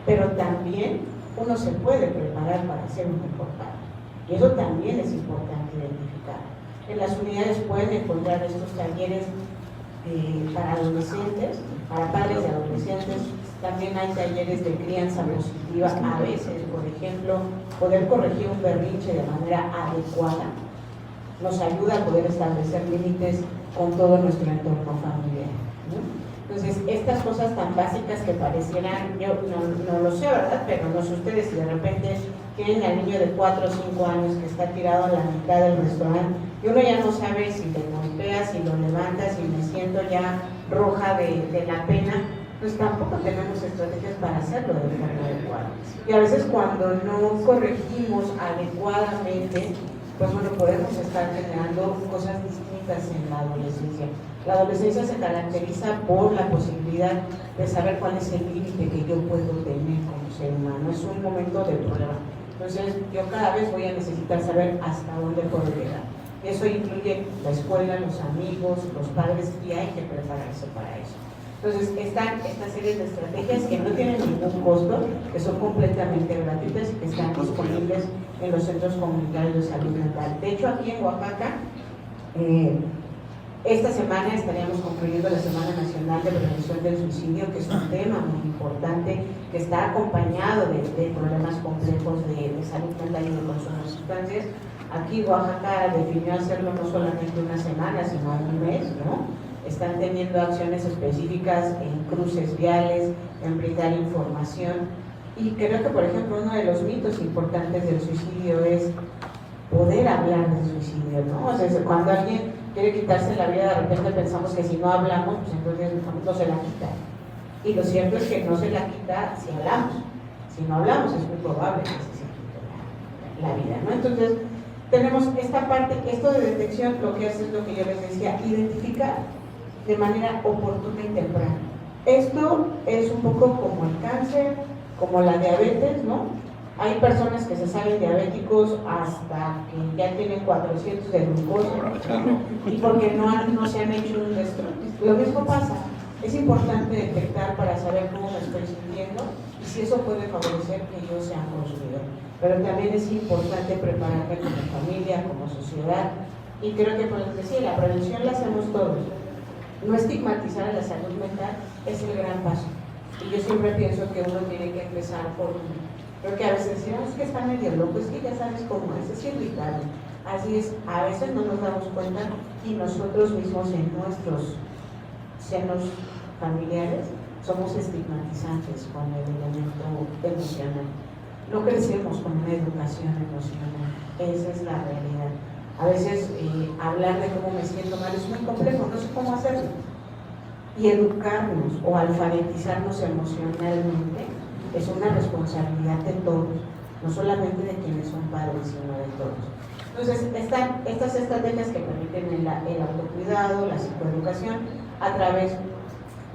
pero también uno se puede preparar para ser un mejor padre. Y eso también es importante identificar. En las unidades pueden encontrar estos talleres para adolescentes, para padres de adolescentes. También hay talleres de crianza positiva. A veces, por ejemplo, poder corregir un berrinche de manera adecuada nos ayuda a poder establecer límites con todo nuestro entorno familiar, ¿no? Entonces, estas cosas tan básicas que parecieran, yo no lo sé, ¿verdad? Pero no sé ustedes, si de repente tienen al niño de 4 o 5 años que está tirado a la mitad del restaurante y uno ya no sabe si le golpeas, si lo levantas, si me siento ya roja de la pena, pues tampoco tenemos estrategias para hacerlo de forma adecuada. Y a veces cuando no corregimos adecuadamente, pues bueno, podemos estar generando cosas distintas en la adolescencia. La adolescencia se caracteriza por la posibilidad de saber cuál es el límite que yo puedo tener como ser humano. Es un momento de prueba. Entonces, yo cada vez voy a necesitar saber hasta dónde puedo llegar. Eso incluye la escuela, los amigos, los padres, y hay que prepararse para eso. Entonces, están esta serie de estrategias que no tienen ningún costo, que son completamente gratuitas y que están disponibles en los centros comunitarios de salud mental. De hecho, aquí en Oaxaca, esta semana estaríamos concluyendo la Semana Nacional de Prevención del Suicidio, que es un tema muy importante, que está acompañado de problemas complejos de salud mental y de consumo de sustancias. Aquí Oaxaca definió hacerlo no solamente una semana, sino un mes, ¿no? Están teniendo acciones específicas en cruces viales, en brindar información. Y creo que, por ejemplo, uno de los mitos importantes del suicidio es poder hablar del suicidio, ¿no? O sea, cuando alguien quiere quitarse la vida, de repente pensamos que si no hablamos, pues entonces no se la quita. Y lo cierto es que no se la quita si hablamos. Si no hablamos, es muy probable que se quite la vida, ¿no? Entonces, tenemos esta parte, esto de detección, lo que hace es lo que yo les decía, identificar de manera oportuna y temprana. Esto es un poco como el cáncer, como la diabetes, ¿no? Hay personas que se salen diabéticos hasta que ya tienen 400 de glucosa y porque no se han hecho un estudio. Lo mismo pasa. Es importante detectar para saber cómo me estoy sintiendo y si eso puede favorecer que yo sea un consumidor. Pero también es importante prepararme como familia, como sociedad. Y creo que, por decir, la prevención la hacemos todos. No estigmatizar a la salud mental es el gran paso. Y yo siempre pienso que uno tiene que empezar por uno. Creo que a veces decimos, es que está medio loco, es que ya sabes cómo es irritable. Así es, a veces no nos damos cuenta y nosotros mismos en nuestros senos familiares somos estigmatizantes con el elemento emocional. No crecemos con una educación emocional, esa es la realidad. A veces hablar de cómo me siento mal es muy complejo, no sé cómo hacerlo. Y educarnos o alfabetizarnos emocionalmente es una responsabilidad de todos, no solamente de quienes son padres, sino de todos. Entonces, están estas estrategias que permiten el autocuidado, la psicoeducación, a través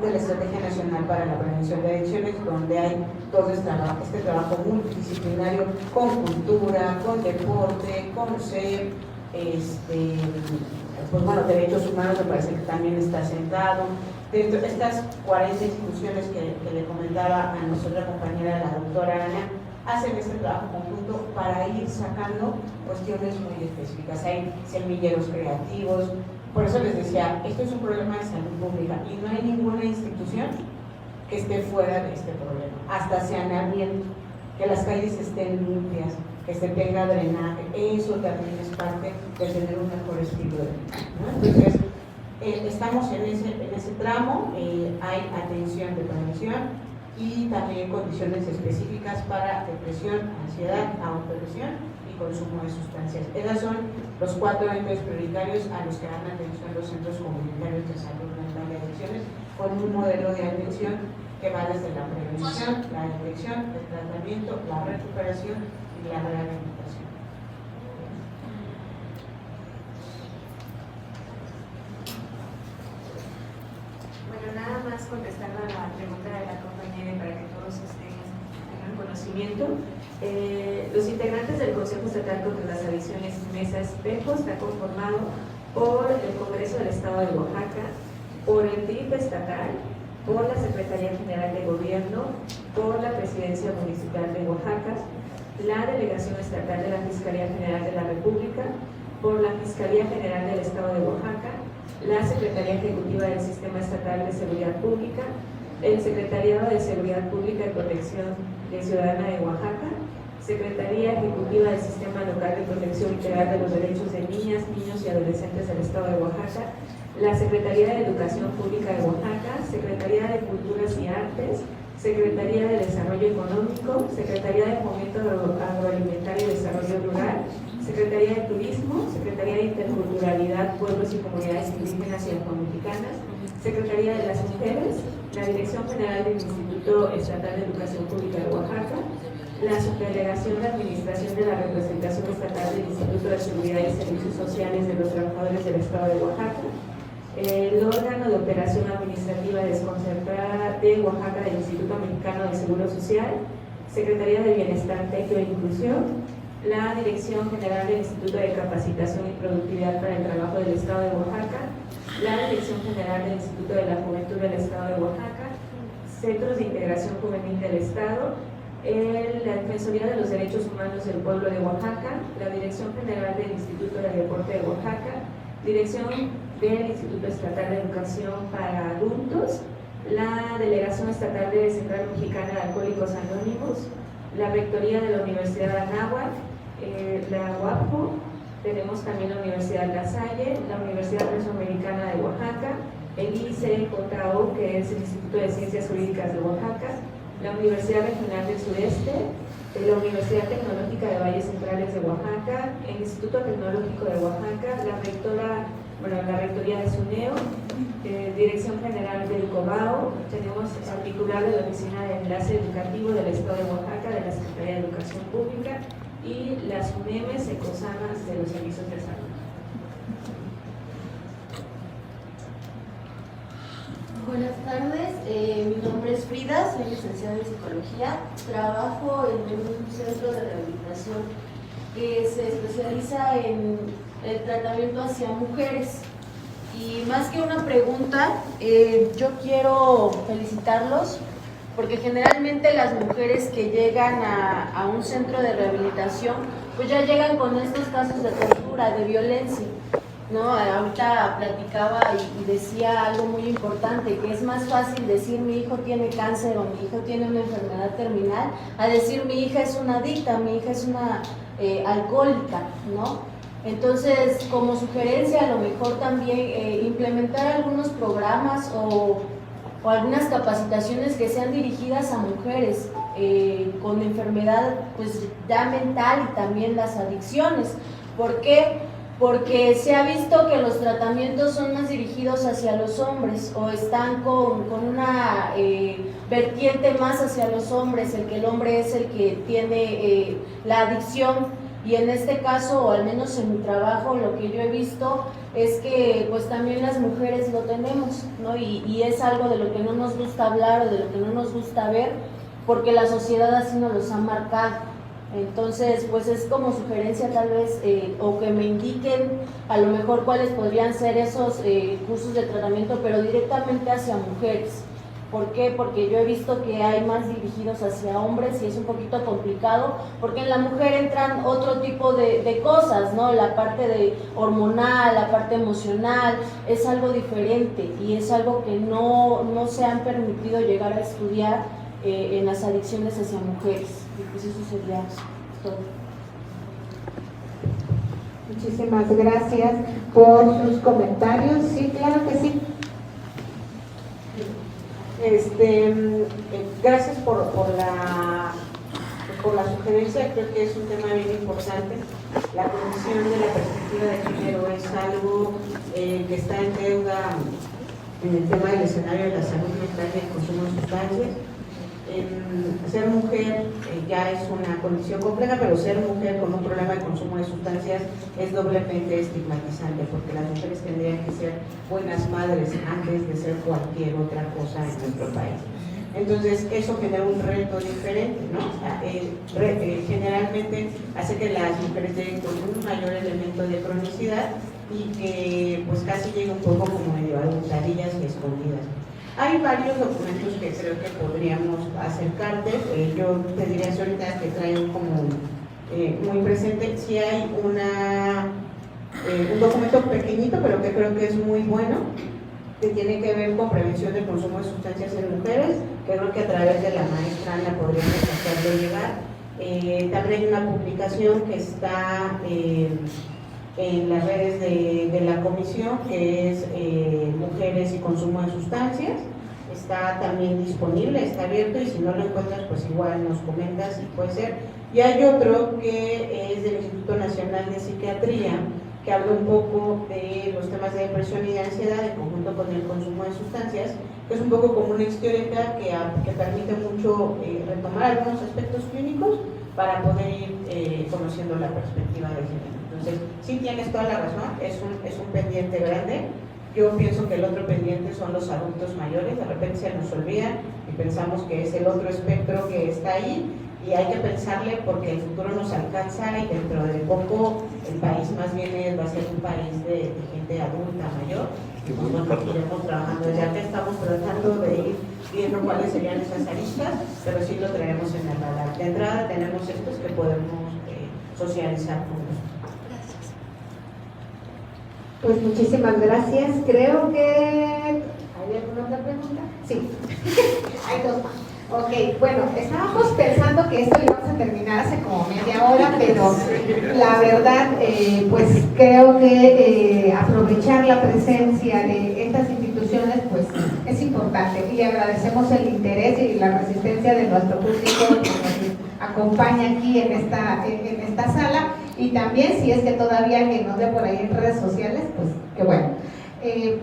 de la Estrategia Nacional para la Prevención de Adicciones, donde hay todo este trabajo multidisciplinario con cultura, con deporte, con SEP, pues bueno, derechos humanos me parece que también está sentado. Dentro de estas 40 instituciones que le comentaba a nuestra compañera, la doctora Ana, hacen este trabajo conjunto para ir sacando cuestiones muy específicas. Hay semilleros creativos. Por eso les decía, esto es un problema de salud pública y no hay ninguna institución que esté fuera de este problema. Hasta saneamiento, que las calles estén limpias, que se tenga drenaje, eso también es parte de tener un mejor estilo de vida, ¿no? Entonces, estamos en ese tramo, hay atención de prevención y también condiciones específicas para depresión, ansiedad, autolesión y consumo de sustancias. Esos son los 4 entes prioritarios a los que dan atención los centros comunitarios de salud mental y adicciones, con un modelo de atención que va desde la prevención, la detección, el tratamiento, la recuperación y la rehabilitación. Bueno, nada más contestando a la pregunta de la compañera para que todos tengan conocimiento. Los integrantes del Consejo Estatal contra las Adicciones, Mesa Espejo, está conformado por el Congreso del Estado de Oaxaca, por el DIF estatal, por la Secretaría General de Gobierno, por la Presidencia Municipal de Oaxaca, la Delegación Estatal de la Fiscalía General de la República, por la Fiscalía General del Estado de Oaxaca, la Secretaría Ejecutiva del Sistema Estatal de Seguridad Pública, el Secretariado de Seguridad Pública y Protección Ciudadana de Oaxaca, Secretaría Ejecutiva del Sistema Local de Protección Integral de los Derechos de Niñas, Niños y Adolescentes del Estado de Oaxaca, la Secretaría de Educación Pública de Oaxaca, Secretaría de Culturas y Artes, Secretaría de Desarrollo Económico, Secretaría de Fomento Agroalimentario y Desarrollo Rural, Secretaría de Turismo, Secretaría de Interculturalidad, Pueblos y Comunidades Indígenas y Afromexicanas, Secretaría de las Mujeres, la Dirección General del Instituto Estatal de Educación Pública de Oaxaca, la Subdelegación de Administración de la Representación Estatal del Instituto de Seguridad y Servicios Sociales de los Trabajadores del Estado de Oaxaca, el órgano de operación administrativa desconcentrada de Oaxaca del Instituto Mexicano de Seguro Social, Secretaría de Bienestar, Tequio e Inclusión, la Dirección General del Instituto de Capacitación y Productividad para el Trabajo del Estado de Oaxaca, la Dirección General del Instituto de la Juventud del Estado de Oaxaca, Centros de Integración Juvenil del Estado, la Defensoría de los Derechos Humanos del Pueblo de Oaxaca, la Dirección General del Instituto de Deporte de Oaxaca, Dirección del Instituto Estatal de Educación para Adultos, la Delegación Estatal de Central Mexicana de Alcohólicos Anónimos, la Rectoría de la Universidad de Anáhuac, la UAPO, tenemos también la Universidad La Salle, la Universidad Mesoamericana de Oaxaca, el ICJO, que es el Instituto de Ciencias Jurídicas de Oaxaca, la Universidad Regional del Sureste, la Universidad Tecnológica de Valles Centrales de Oaxaca, el Instituto Tecnológico de Oaxaca, la Rectoría de SUNEO, Dirección General del COBAO, tenemos el titular de la Oficina de Enlace Educativo del Estado de Oaxaca, de la Secretaría de Educación Pública, y las UNEMES, ECOSAMAS de los Servicios de Salud. Buenas tardes, mi nombre es Frida, soy licenciada en Psicología, trabajo en un centro de rehabilitación que se especializa en el tratamiento hacia mujeres. Y más que una pregunta, yo quiero felicitarlos porque generalmente las mujeres que llegan a un centro de rehabilitación pues ya llegan con estos casos de tortura, de violencia, ¿no? Ahorita platicaba y decía algo muy importante, que es más fácil decir mi hijo tiene cáncer o mi hijo tiene una enfermedad terminal, a decir mi hija es una adicta, mi hija es una alcohólica, ¿no? Entonces, como sugerencia, a lo mejor también implementar algunos programas o algunas capacitaciones que sean dirigidas a mujeres con enfermedad pues ya mental y también las adicciones. ¿Por qué? Porque se ha visto que los tratamientos son más dirigidos hacia los hombres o están con una vertiente más hacia los hombres, el que el hombre es el que tiene la adicción. Y en este caso, o al menos en mi trabajo, lo que yo he visto es que pues también las mujeres lo tenemos, ¿no? Y es algo de lo que no nos gusta hablar o de lo que no nos gusta ver, porque la sociedad así nos los ha marcado. Entonces, pues es como sugerencia tal vez, o que me indiquen a lo mejor cuáles podrían ser esos cursos de tratamiento, pero directamente hacia mujeres. ¿Por qué? Porque yo he visto que hay más dirigidos hacia hombres y es un poquito complicado, porque en la mujer entran otro tipo de cosas, ¿no? La parte de hormonal, la parte emocional, es algo diferente y es algo que no se han permitido llegar a estudiar en las adicciones hacia mujeres. Y pues eso sería todo. Muchísimas gracias por sus comentarios. Sí, claro que sí. Gracias por la sugerencia, creo que es un tema bien importante. La promoción de la perspectiva de género es algo que está en deuda en el tema del escenario de la salud mental y el consumo de sustancias. Ser mujer ya es una condición compleja, pero ser mujer con un problema de consumo de sustancias es doblemente estigmatizante, porque las mujeres tendrían que ser buenas madres antes de ser cualquier otra cosa en nuestro país. Entonces eso genera un reto diferente, ¿no? O sea, generalmente hace que las mujeres lleguen con un mayor elemento de cronicidad y que pues casi llega un poco como medio adultadillas y escondidas. Hay varios documentos que creo que podríamos acercarte. Yo te diría ahorita que traigo como muy presente, si hay un documento pequeñito pero que creo que es muy bueno, que tiene que ver con prevención del consumo de sustancias en mujeres, que creo que a través de la maestra Ana podríamos hacerlo llegar. También hay una publicación que está en las redes de la comisión, que es Mujeres y Consumo de Sustancias. Está también disponible, está abierto, y si no lo encuentras, pues igual nos comentas y puede ser. Y hay otro que es del Instituto Nacional de Psiquiatría, que habla un poco de los temas de depresión y de ansiedad en conjunto con el consumo de sustancias, que es un poco como una histórica que permite mucho retomar algunos aspectos clínicos para poder ir conociendo la perspectiva de género. Entonces, sí tienes toda la razón, es un pendiente grande. Yo pienso que el otro pendiente son los adultos mayores, de repente se nos olvida y pensamos que es el otro espectro que está ahí, y hay que pensarle porque el futuro nos alcanza y dentro de poco el país más bien va a ser un país de gente adulta, mayor. Y pues bueno, iremos trabajando, ya que estamos tratando de ir viendo cuáles serían esas aristas, pero sí lo traemos en el radar. De entrada tenemos estos que podemos socializar con nosotros. Pues muchísimas gracias. Creo que... ¿hay alguna otra pregunta? Sí. Hay dos más. Ok, bueno, estábamos pensando que esto lo íbamos a terminar hace como media hora, pero la verdad, pues creo que aprovechar la presencia de estas instituciones, pues es importante, y agradecemos el interés y la resistencia de nuestro público que nos acompaña aquí en esta sala, y también si es que todavía alguien nos ve por ahí en redes sociales, pues qué bueno.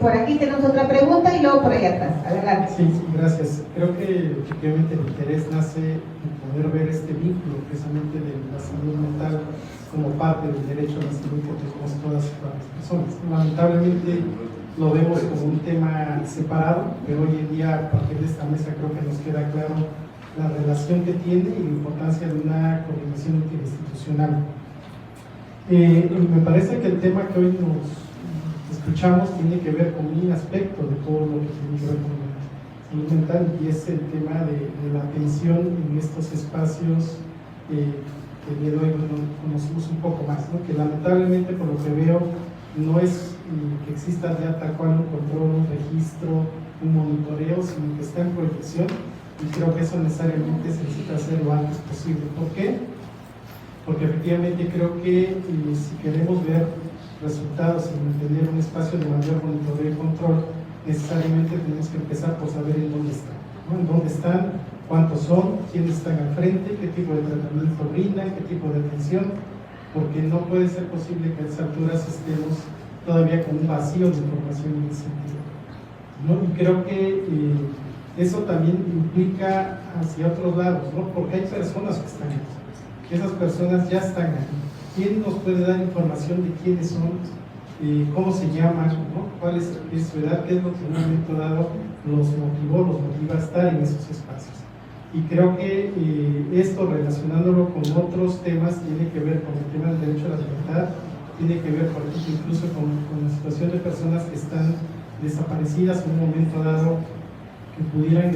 Por aquí tenemos otra pregunta y luego por ahí atrás. Adelante. Sí, gracias. Creo que efectivamente el interés nace en poder ver este vínculo precisamente de la salud mental como parte del derecho a la salud que tenemos todas las personas. Lamentablemente lo vemos como un tema separado, pero hoy en día a partir de esta mesa creo que nos queda claro la relación que tiene y la importancia de una coordinación interinstitucional. Me parece que el tema que hoy nos escuchamos tiene que ver con un aspecto de todo lo que tiene que ver con la salud mental, y es el tema de la atención en estos espacios que el día de hoy conocemos un poco más, ¿no? Que lamentablemente, por lo que veo, no es que exista ya tal cual un control, un registro, un monitoreo, sino que está en proyección, y creo que eso necesariamente se necesita hacer lo antes posible. ¿Por qué? Porque efectivamente creo que si queremos ver resultados y mantener un espacio de mayor monitoreo y control, necesariamente tenemos que empezar por saber en dónde están, ¿no? En dónde están, cuántos son, quiénes están al frente, qué tipo de tratamiento brindan, qué tipo de atención, porque no puede ser posible que a esas alturas estemos todavía con un vacío de información en ese sentido, ¿no? Y creo que eso también implica hacia otros lados, ¿no? Porque hay personas que están ahí, esas personas ya están ahí. ¿Quién nos puede dar información de quiénes son, cómo se llaman, ¿no? ¿Cuál es su edad? ¿Qué es lo que en un momento dado los motiva a estar en esos espacios? Y creo que esto, relacionándolo con otros temas, tiene que ver con el tema del derecho a la libertad, tiene que ver, por ejemplo, incluso con la situación de personas que están desaparecidas en un momento dado, que pudieran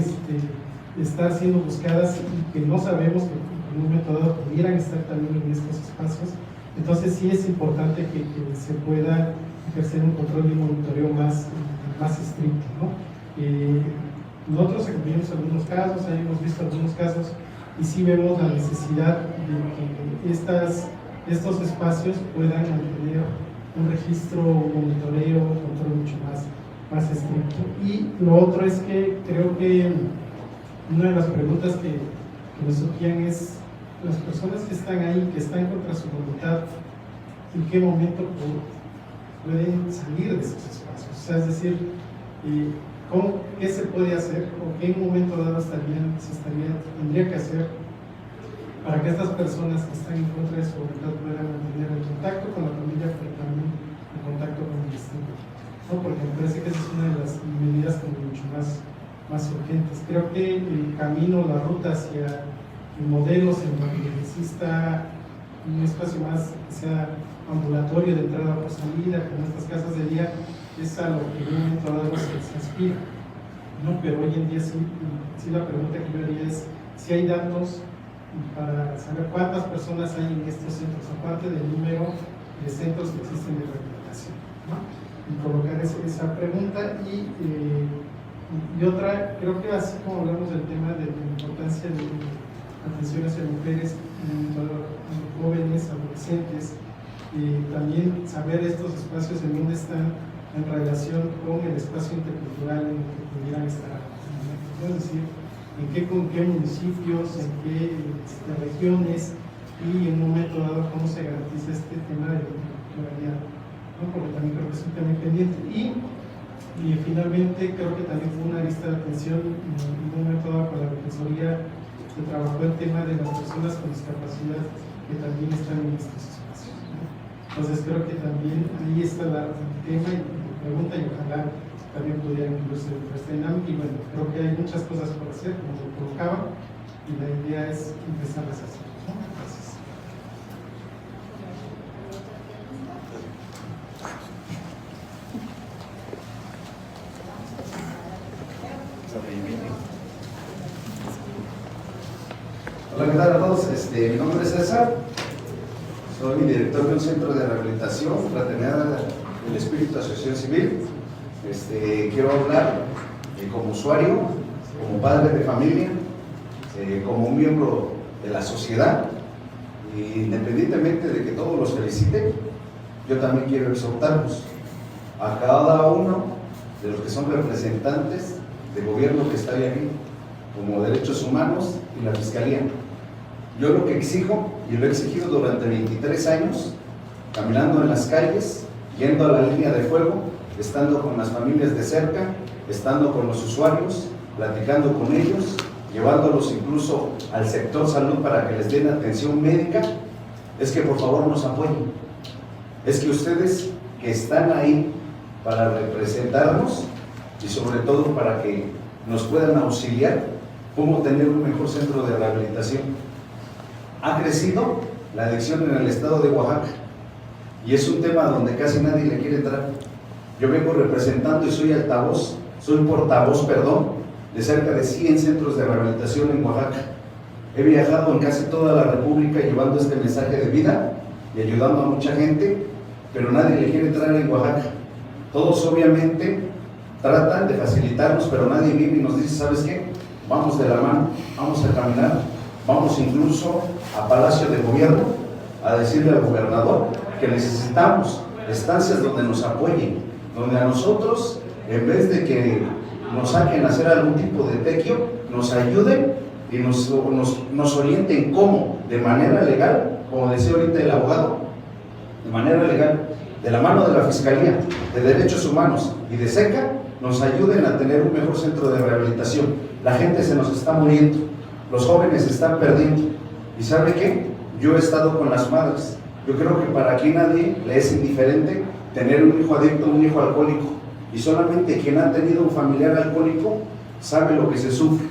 estar siendo buscadas y que no sabemos que en un momento dado pudieran estar también en estos espacios. Entonces sí es importante que se pueda ejercer un control y un monitoreo más estricto, ¿no? Nosotros acudimos a algunos casos, hemos visto algunos casos, y sí vemos la necesidad de que estos espacios puedan mantener un registro, un monitoreo, un control mucho más estricto. Y lo otro es que creo que una de las preguntas que nos surgían es: las personas que están ahí, que están contra su voluntad, ¿en qué momento pueden salir de esos espacios? O sea, es decir, ¿qué se puede hacer o qué en un momento dado tendría que hacer para que estas personas que están en contra de su voluntad puedan mantener el contacto con la familia, pero también el contacto con el destino, ¿no? Porque me parece que esa es una de las medidas como mucho más más urgentes. Creo que el camino, la ruta hacia modelos en donde exista un espacio más que sea ambulatorio de entrada por salida, con estas casas de día, es a lo que en un momento dado se aspira, ¿no? Pero hoy en día sí la pregunta que yo haría es si hay datos para saber cuántas personas hay en estos centros, aparte del número de centros que existen de rehabilitación, ¿no? Y colocar esa pregunta y otra, creo que así como hablamos del tema de la importancia de atención hacia mujeres, jóvenes, adolescentes, también saber estos espacios en dónde están en relación con el espacio intercultural en el que pudieran estar, es decir, con qué municipios, en qué regiones, y en un momento dado cómo se garantiza este tema de la interculturalidad, ¿no? Porque también creo que es un tema pendiente. Y finalmente creo que también fue una lista de atención en un momento dado con la Defensoría que trabajó el tema de las personas con discapacidad que también están en estos espacios, ¿no? Entonces creo que también ahí está el tema y la pregunta, y ojalá también pudiera incluirse en esta dinámica. Y bueno, creo que hay muchas cosas por hacer, como lo colocaba, y la idea es empezarlas a hacer, ¿no? Gracias. Hola, ¿qué tal a todos? Mi nombre es César, soy director de un centro de rehabilitación, Fraternidad del Espíritu, Asociación Civil. Quiero hablar como usuario, como padre de familia, como un miembro de la sociedad, y independientemente de que todos los feliciten, yo también quiero exhortarlos a cada uno de los que son representantes del gobierno que está ahí aquí, como Derechos Humanos y la Fiscalía. Yo lo que exijo, y lo he exigido durante 23 años, caminando en las calles, yendo a la línea de fuego, estando con las familias de cerca, estando con los usuarios, platicando con ellos, llevándolos incluso al sector salud para que les den atención médica, es que por favor nos apoyen. Es que ustedes que están ahí para representarnos y sobre todo para que nos puedan auxiliar cómo tener un mejor centro de rehabilitación. Ha crecido la adicción en el estado de Oaxaca y es un tema donde casi nadie le quiere entrar. Yo vengo representando y soy portavoz, de cerca de 100 centros de rehabilitación en Oaxaca. He viajado en casi toda la República llevando este mensaje de vida y ayudando a mucha gente, pero nadie le quiere entrar en Oaxaca. Todos obviamente tratan de facilitarnos, pero nadie viene y nos dice, ¿sabes qué? Vamos de la mano, vamos a caminar, vamos incluso a Palacio de Gobierno a decirle al gobernador que necesitamos estancias donde nos apoyen, donde a nosotros, en vez de que nos saquen a hacer algún tipo de tequio, nos ayuden y nos orienten cómo, de manera legal, como decía ahorita el abogado, de manera legal, de la mano de la Fiscalía, de Derechos Humanos y de SECA, nos ayuden a tener un mejor centro de rehabilitación. La gente se nos está muriendo, los jóvenes se están perdiendo. ¿Y sabe qué? Yo he estado con las madres. Yo creo que para aquí nadie le es indiferente tener un hijo adicto, un hijo alcohólico. Y solamente quien ha tenido un familiar alcohólico sabe lo que se sufre,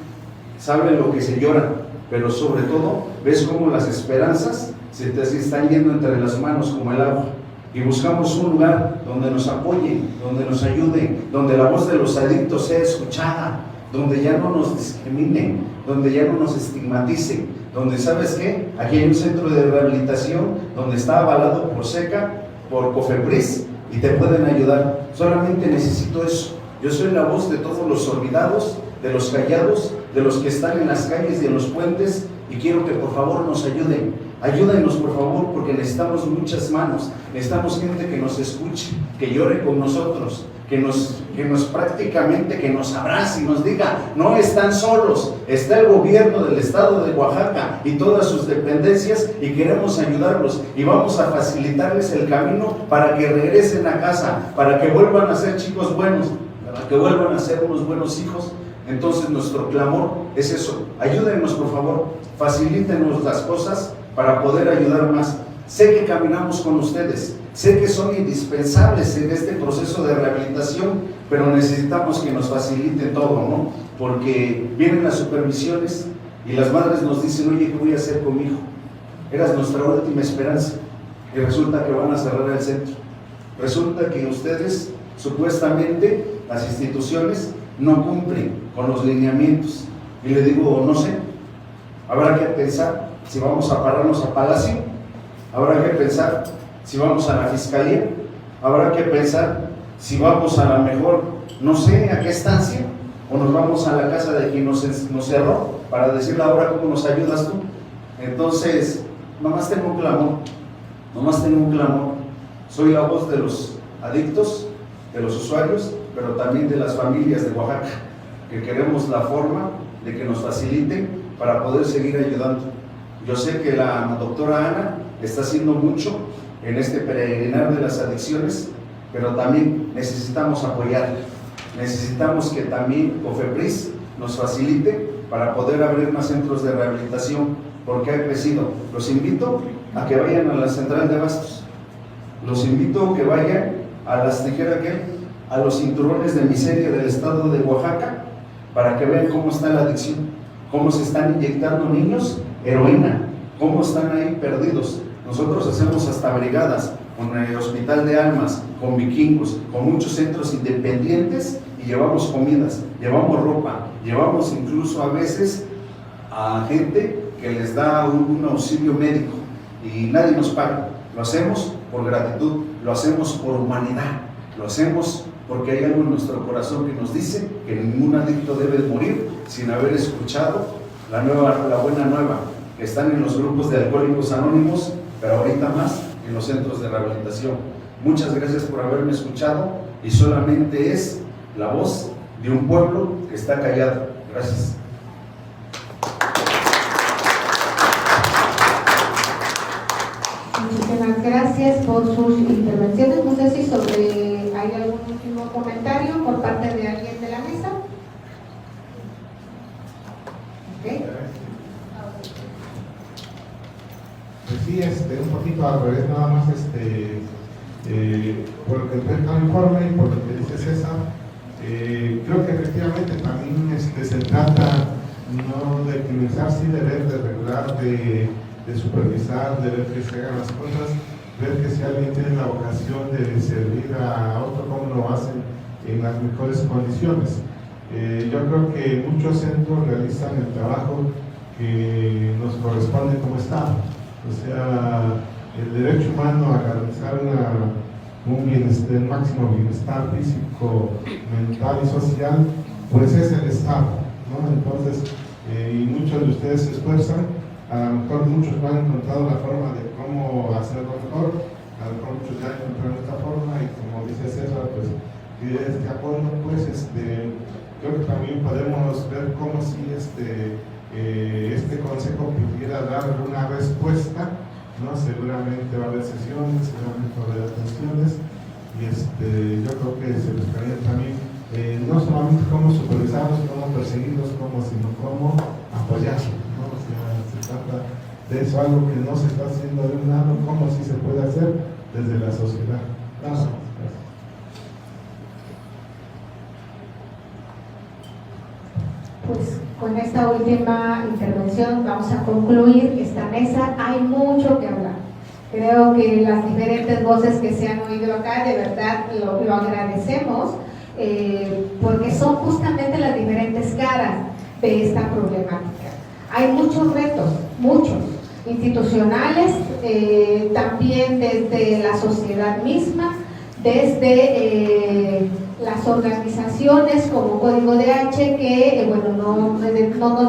sabe lo que se llora, pero sobre todo ves cómo las esperanzas se te están yendo entre las manos como el agua. Y buscamos un lugar donde nos apoyen, donde nos ayuden, donde la voz de los adictos sea escuchada, donde ya no nos discriminen, donde ya no nos estigmaticen, donde, ¿sabes qué? Aquí hay un centro de rehabilitación donde está avalado por SECA, por COFEPRIS, y te pueden ayudar. Solamente necesito eso. Yo soy la voz de todos los olvidados, de los callados, de los que están en las calles y en los puentes, y quiero que por favor nos ayuden. Ayúdenos por favor, porque necesitamos muchas manos, necesitamos gente que nos escuche, que llore con nosotros, que nos prácticamente que nos abrace y nos diga, no están solos, está el gobierno del estado de Oaxaca y todas sus dependencias y queremos ayudarlos y vamos a facilitarles el camino para que regresen a casa, para que vuelvan a ser chicos buenos, para que vuelvan a ser unos buenos hijos. Entonces nuestro clamor es eso, ayúdenos por favor, facilítenos las cosas para poder ayudar más. sé que caminamos con ustedes, sé que son indispensables en este proceso de rehabilitación, pero necesitamos que nos faciliten todo, ¿no? Porque vienen las supervisiones y las madres nos dicen, oye, ¿qué voy a hacer con mi hijo? Eras nuestra última esperanza, y resulta que van a cerrar el centro. Resulta que ustedes, supuestamente, las instituciones, no cumplen con los lineamientos. Y le digo, no sé, habrá que pensar si vamos a pararnos a Palacio, habrá que pensar si vamos a la Fiscalía, habrá que pensar si vamos a la mejor, no sé a qué estancia, o nos vamos a la casa de quien nos cerró para decirle ahora cómo nos ayudas tú. Entonces, nomás tengo un clamor, soy la voz de los adictos, de los usuarios, pero también de las familias de Oaxaca, que queremos la forma de que nos faciliten para poder seguir ayudando. Yo sé que la doctora Ana está haciendo mucho en este peregrinar de las adicciones, pero también necesitamos apoyar, necesitamos que también COFEPRIS nos facilite para poder abrir más centros de rehabilitación, porque ha crecido. Los invito a que vayan a la central de abastos, los invito a que vayan a las tijeras a los cinturones de miseria del estado de Oaxaca, para que vean cómo está la adicción, cómo se están inyectando niños heroína, cómo están ahí perdidos. Nosotros hacemos hasta brigadas con el Hospital de Almas, con Vikingos, con muchos centros independientes, y llevamos comidas, llevamos ropa, llevamos incluso a veces a gente que les da un auxilio médico y nadie nos paga. Lo hacemos por gratitud, lo hacemos por humanidad, lo hacemos porque hay algo en nuestro corazón que nos dice que ningún adicto debe morir sin haber escuchado la buena nueva, que están en los grupos de Alcohólicos Anónimos, pero ahorita más en los centros de rehabilitación. Muchas gracias por haberme escuchado, y solamente es la voz de un pueblo que está callado. Gracias. Muchísimas gracias por sus intervenciones. No sé si hay algún último comentario por parte de alguien de la mesa. ¿Okay? Pues sí, un poquito al revés, nada más por lo que respecta al informe y por lo que dice César, creo que efectivamente también se trata no de optimizar, sí de ver, de regular, de supervisar, de ver que se hagan las cosas, ver que si alguien tiene la vocación de servir a otro, cómo lo hacen en las mejores condiciones. Yo creo que muchos centros realizan el trabajo que nos corresponde como Estado. O sea, el derecho humano a garantizar un bienestar, el máximo bienestar físico, mental y social, pues es el Estado, ¿no? Entonces, y muchos de ustedes se esfuerzan, a lo mejor muchos no han encontrado la forma de cómo hacerlo mejor, a lo mejor muchos ya encontraron esta forma, y como dice César, pues pide este apoyo, pues creo que también podemos ver cómo si este consejo pudiera dar una respuesta, ¿no? Seguramente va a haber sesiones, seguramente va a haber atenciones, y yo creo que se buscaría también no solamente cómo supervisarlos, cómo perseguirlos, sino cómo apoyarlos, ¿no? O sea, se trata de eso, algo que no se está haciendo de un lado, cómo sí se puede hacer desde la sociedad. Gracias. Pues con esta última intervención vamos a concluir esta mesa. Hay mucho que hablar. Creo que las diferentes voces que se han oído acá, de verdad lo agradecemos, porque son justamente las diferentes caras de esta problemática. Hay muchos retos, muchos, institucionales, también desde la sociedad misma, desde las organizaciones como Código DH, que no nos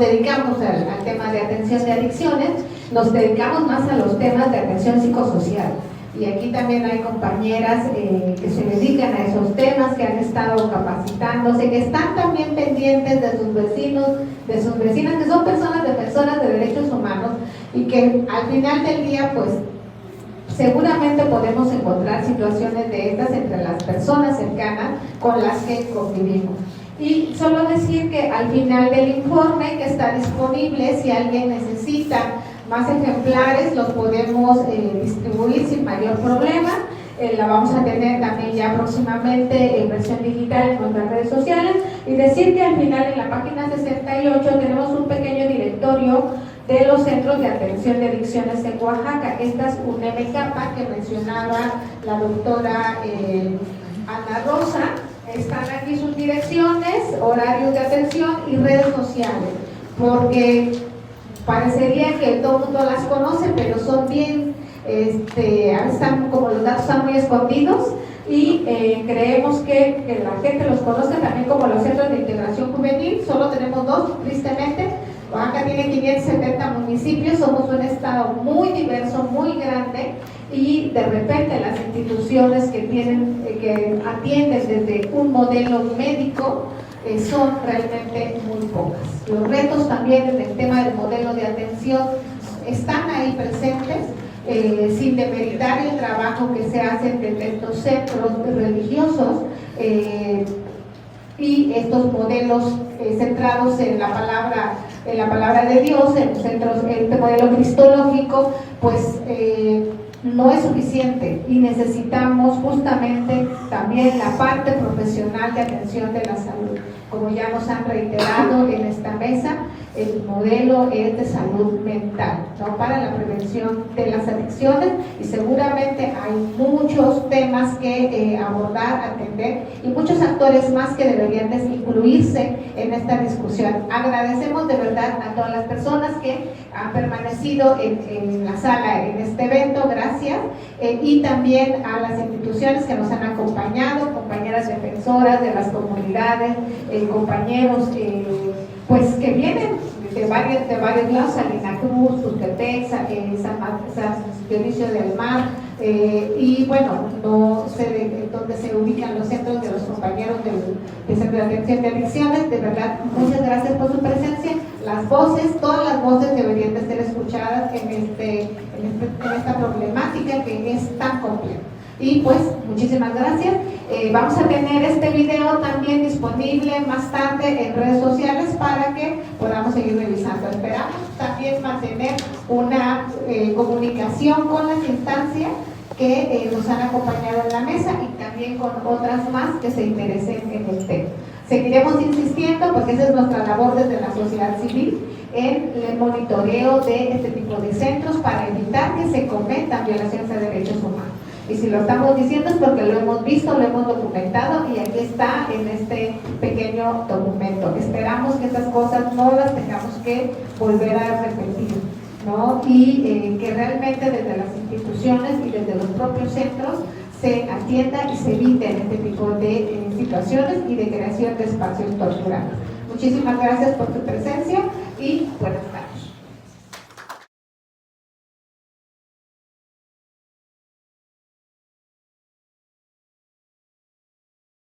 dedicamos al tema de atención de adicciones, nos dedicamos más a los temas de atención psicosocial. Y aquí también hay compañeras que se dedican a esos temas, que han estado capacitándose, que están también pendientes de sus vecinos, de sus vecinas, que son personas de derechos humanos, y que al final del día, pues, seguramente podemos encontrar situaciones de estas entre las personas cercanas con las que convivimos. Y solo decir que al final del informe, que está disponible, si alguien necesita más ejemplares los podemos distribuir sin mayor problema. La vamos a tener también ya próximamente en versión digital en nuestras redes sociales. Y decir que al final en la página 68 tenemos un pequeño directorio de los centros de atención de adicciones en Oaxaca. Esta es un MK que mencionaba la doctora Ana Rosa. Están aquí sus direcciones, horarios de atención y redes sociales, porque parecería que todo el mundo las conoce, pero son bien, a veces están, como los datos están muy escondidos, y creemos que la gente los conoce también como los centros de integración juvenil. Solo tenemos 2, tristemente. Oaxaca tiene 570 municipios, somos un estado muy diverso, muy grande, y de repente las instituciones que atienden desde un modelo médico son realmente muy pocas. Los retos también en el tema del modelo de atención están ahí presentes, sin demeritar el trabajo que se hace desde estos centros religiosos y estos modelos centrados en la palabra de Dios, en centros, este modelo cristológico, pues no es suficiente, y necesitamos justamente también la parte profesional de atención de la salud. Como ya nos han reiterado en esta mesa, el modelo es de salud mental, ¿no? Para la prevención de las adicciones, y seguramente hay muchos temas que abordar, atender, y muchos actores más que deberían de incluirse en esta discusión. Agradecemos de verdad a todas las personas que han permanecido en la sala en este evento, gracias, y también a las instituciones que nos han acompañado, compañeras defensoras de las comunidades, compañeros pues que vienen de varios lados, Salina Cruz, Tuxtepec, San Dionisio del Mar, y bueno, no sé dónde se ubican los centros de los compañeros del Centro de Atención de Adicciones. De verdad, muchas gracias por su presencia. Las voces, todas las voces deberían de ser escuchadas en esta problemática que es tan compleja. Y pues, muchísimas gracias. Vamos a tener este video también disponible más tarde en redes sociales para que podamos seguir revisando. Esperamos también mantener una comunicación con las instancias que nos han acompañado en la mesa, y también con otras más que se interesen en el tema. Seguiremos insistiendo, porque esa es nuestra labor desde la sociedad civil, en el monitoreo de este tipo de centros para evitar que se cometan violaciones a derechos humanos. Y si lo estamos diciendo es porque lo hemos visto, lo hemos documentado, y aquí está en este pequeño documento. Esperamos que estas cosas no las tengamos que volver a repetir, ¿no? Y que realmente desde las instituciones y desde los propios centros se atienda y se eviten este tipo de situaciones y de creación de espacios torturados. Muchísimas gracias por tu presencia y buenas tardes.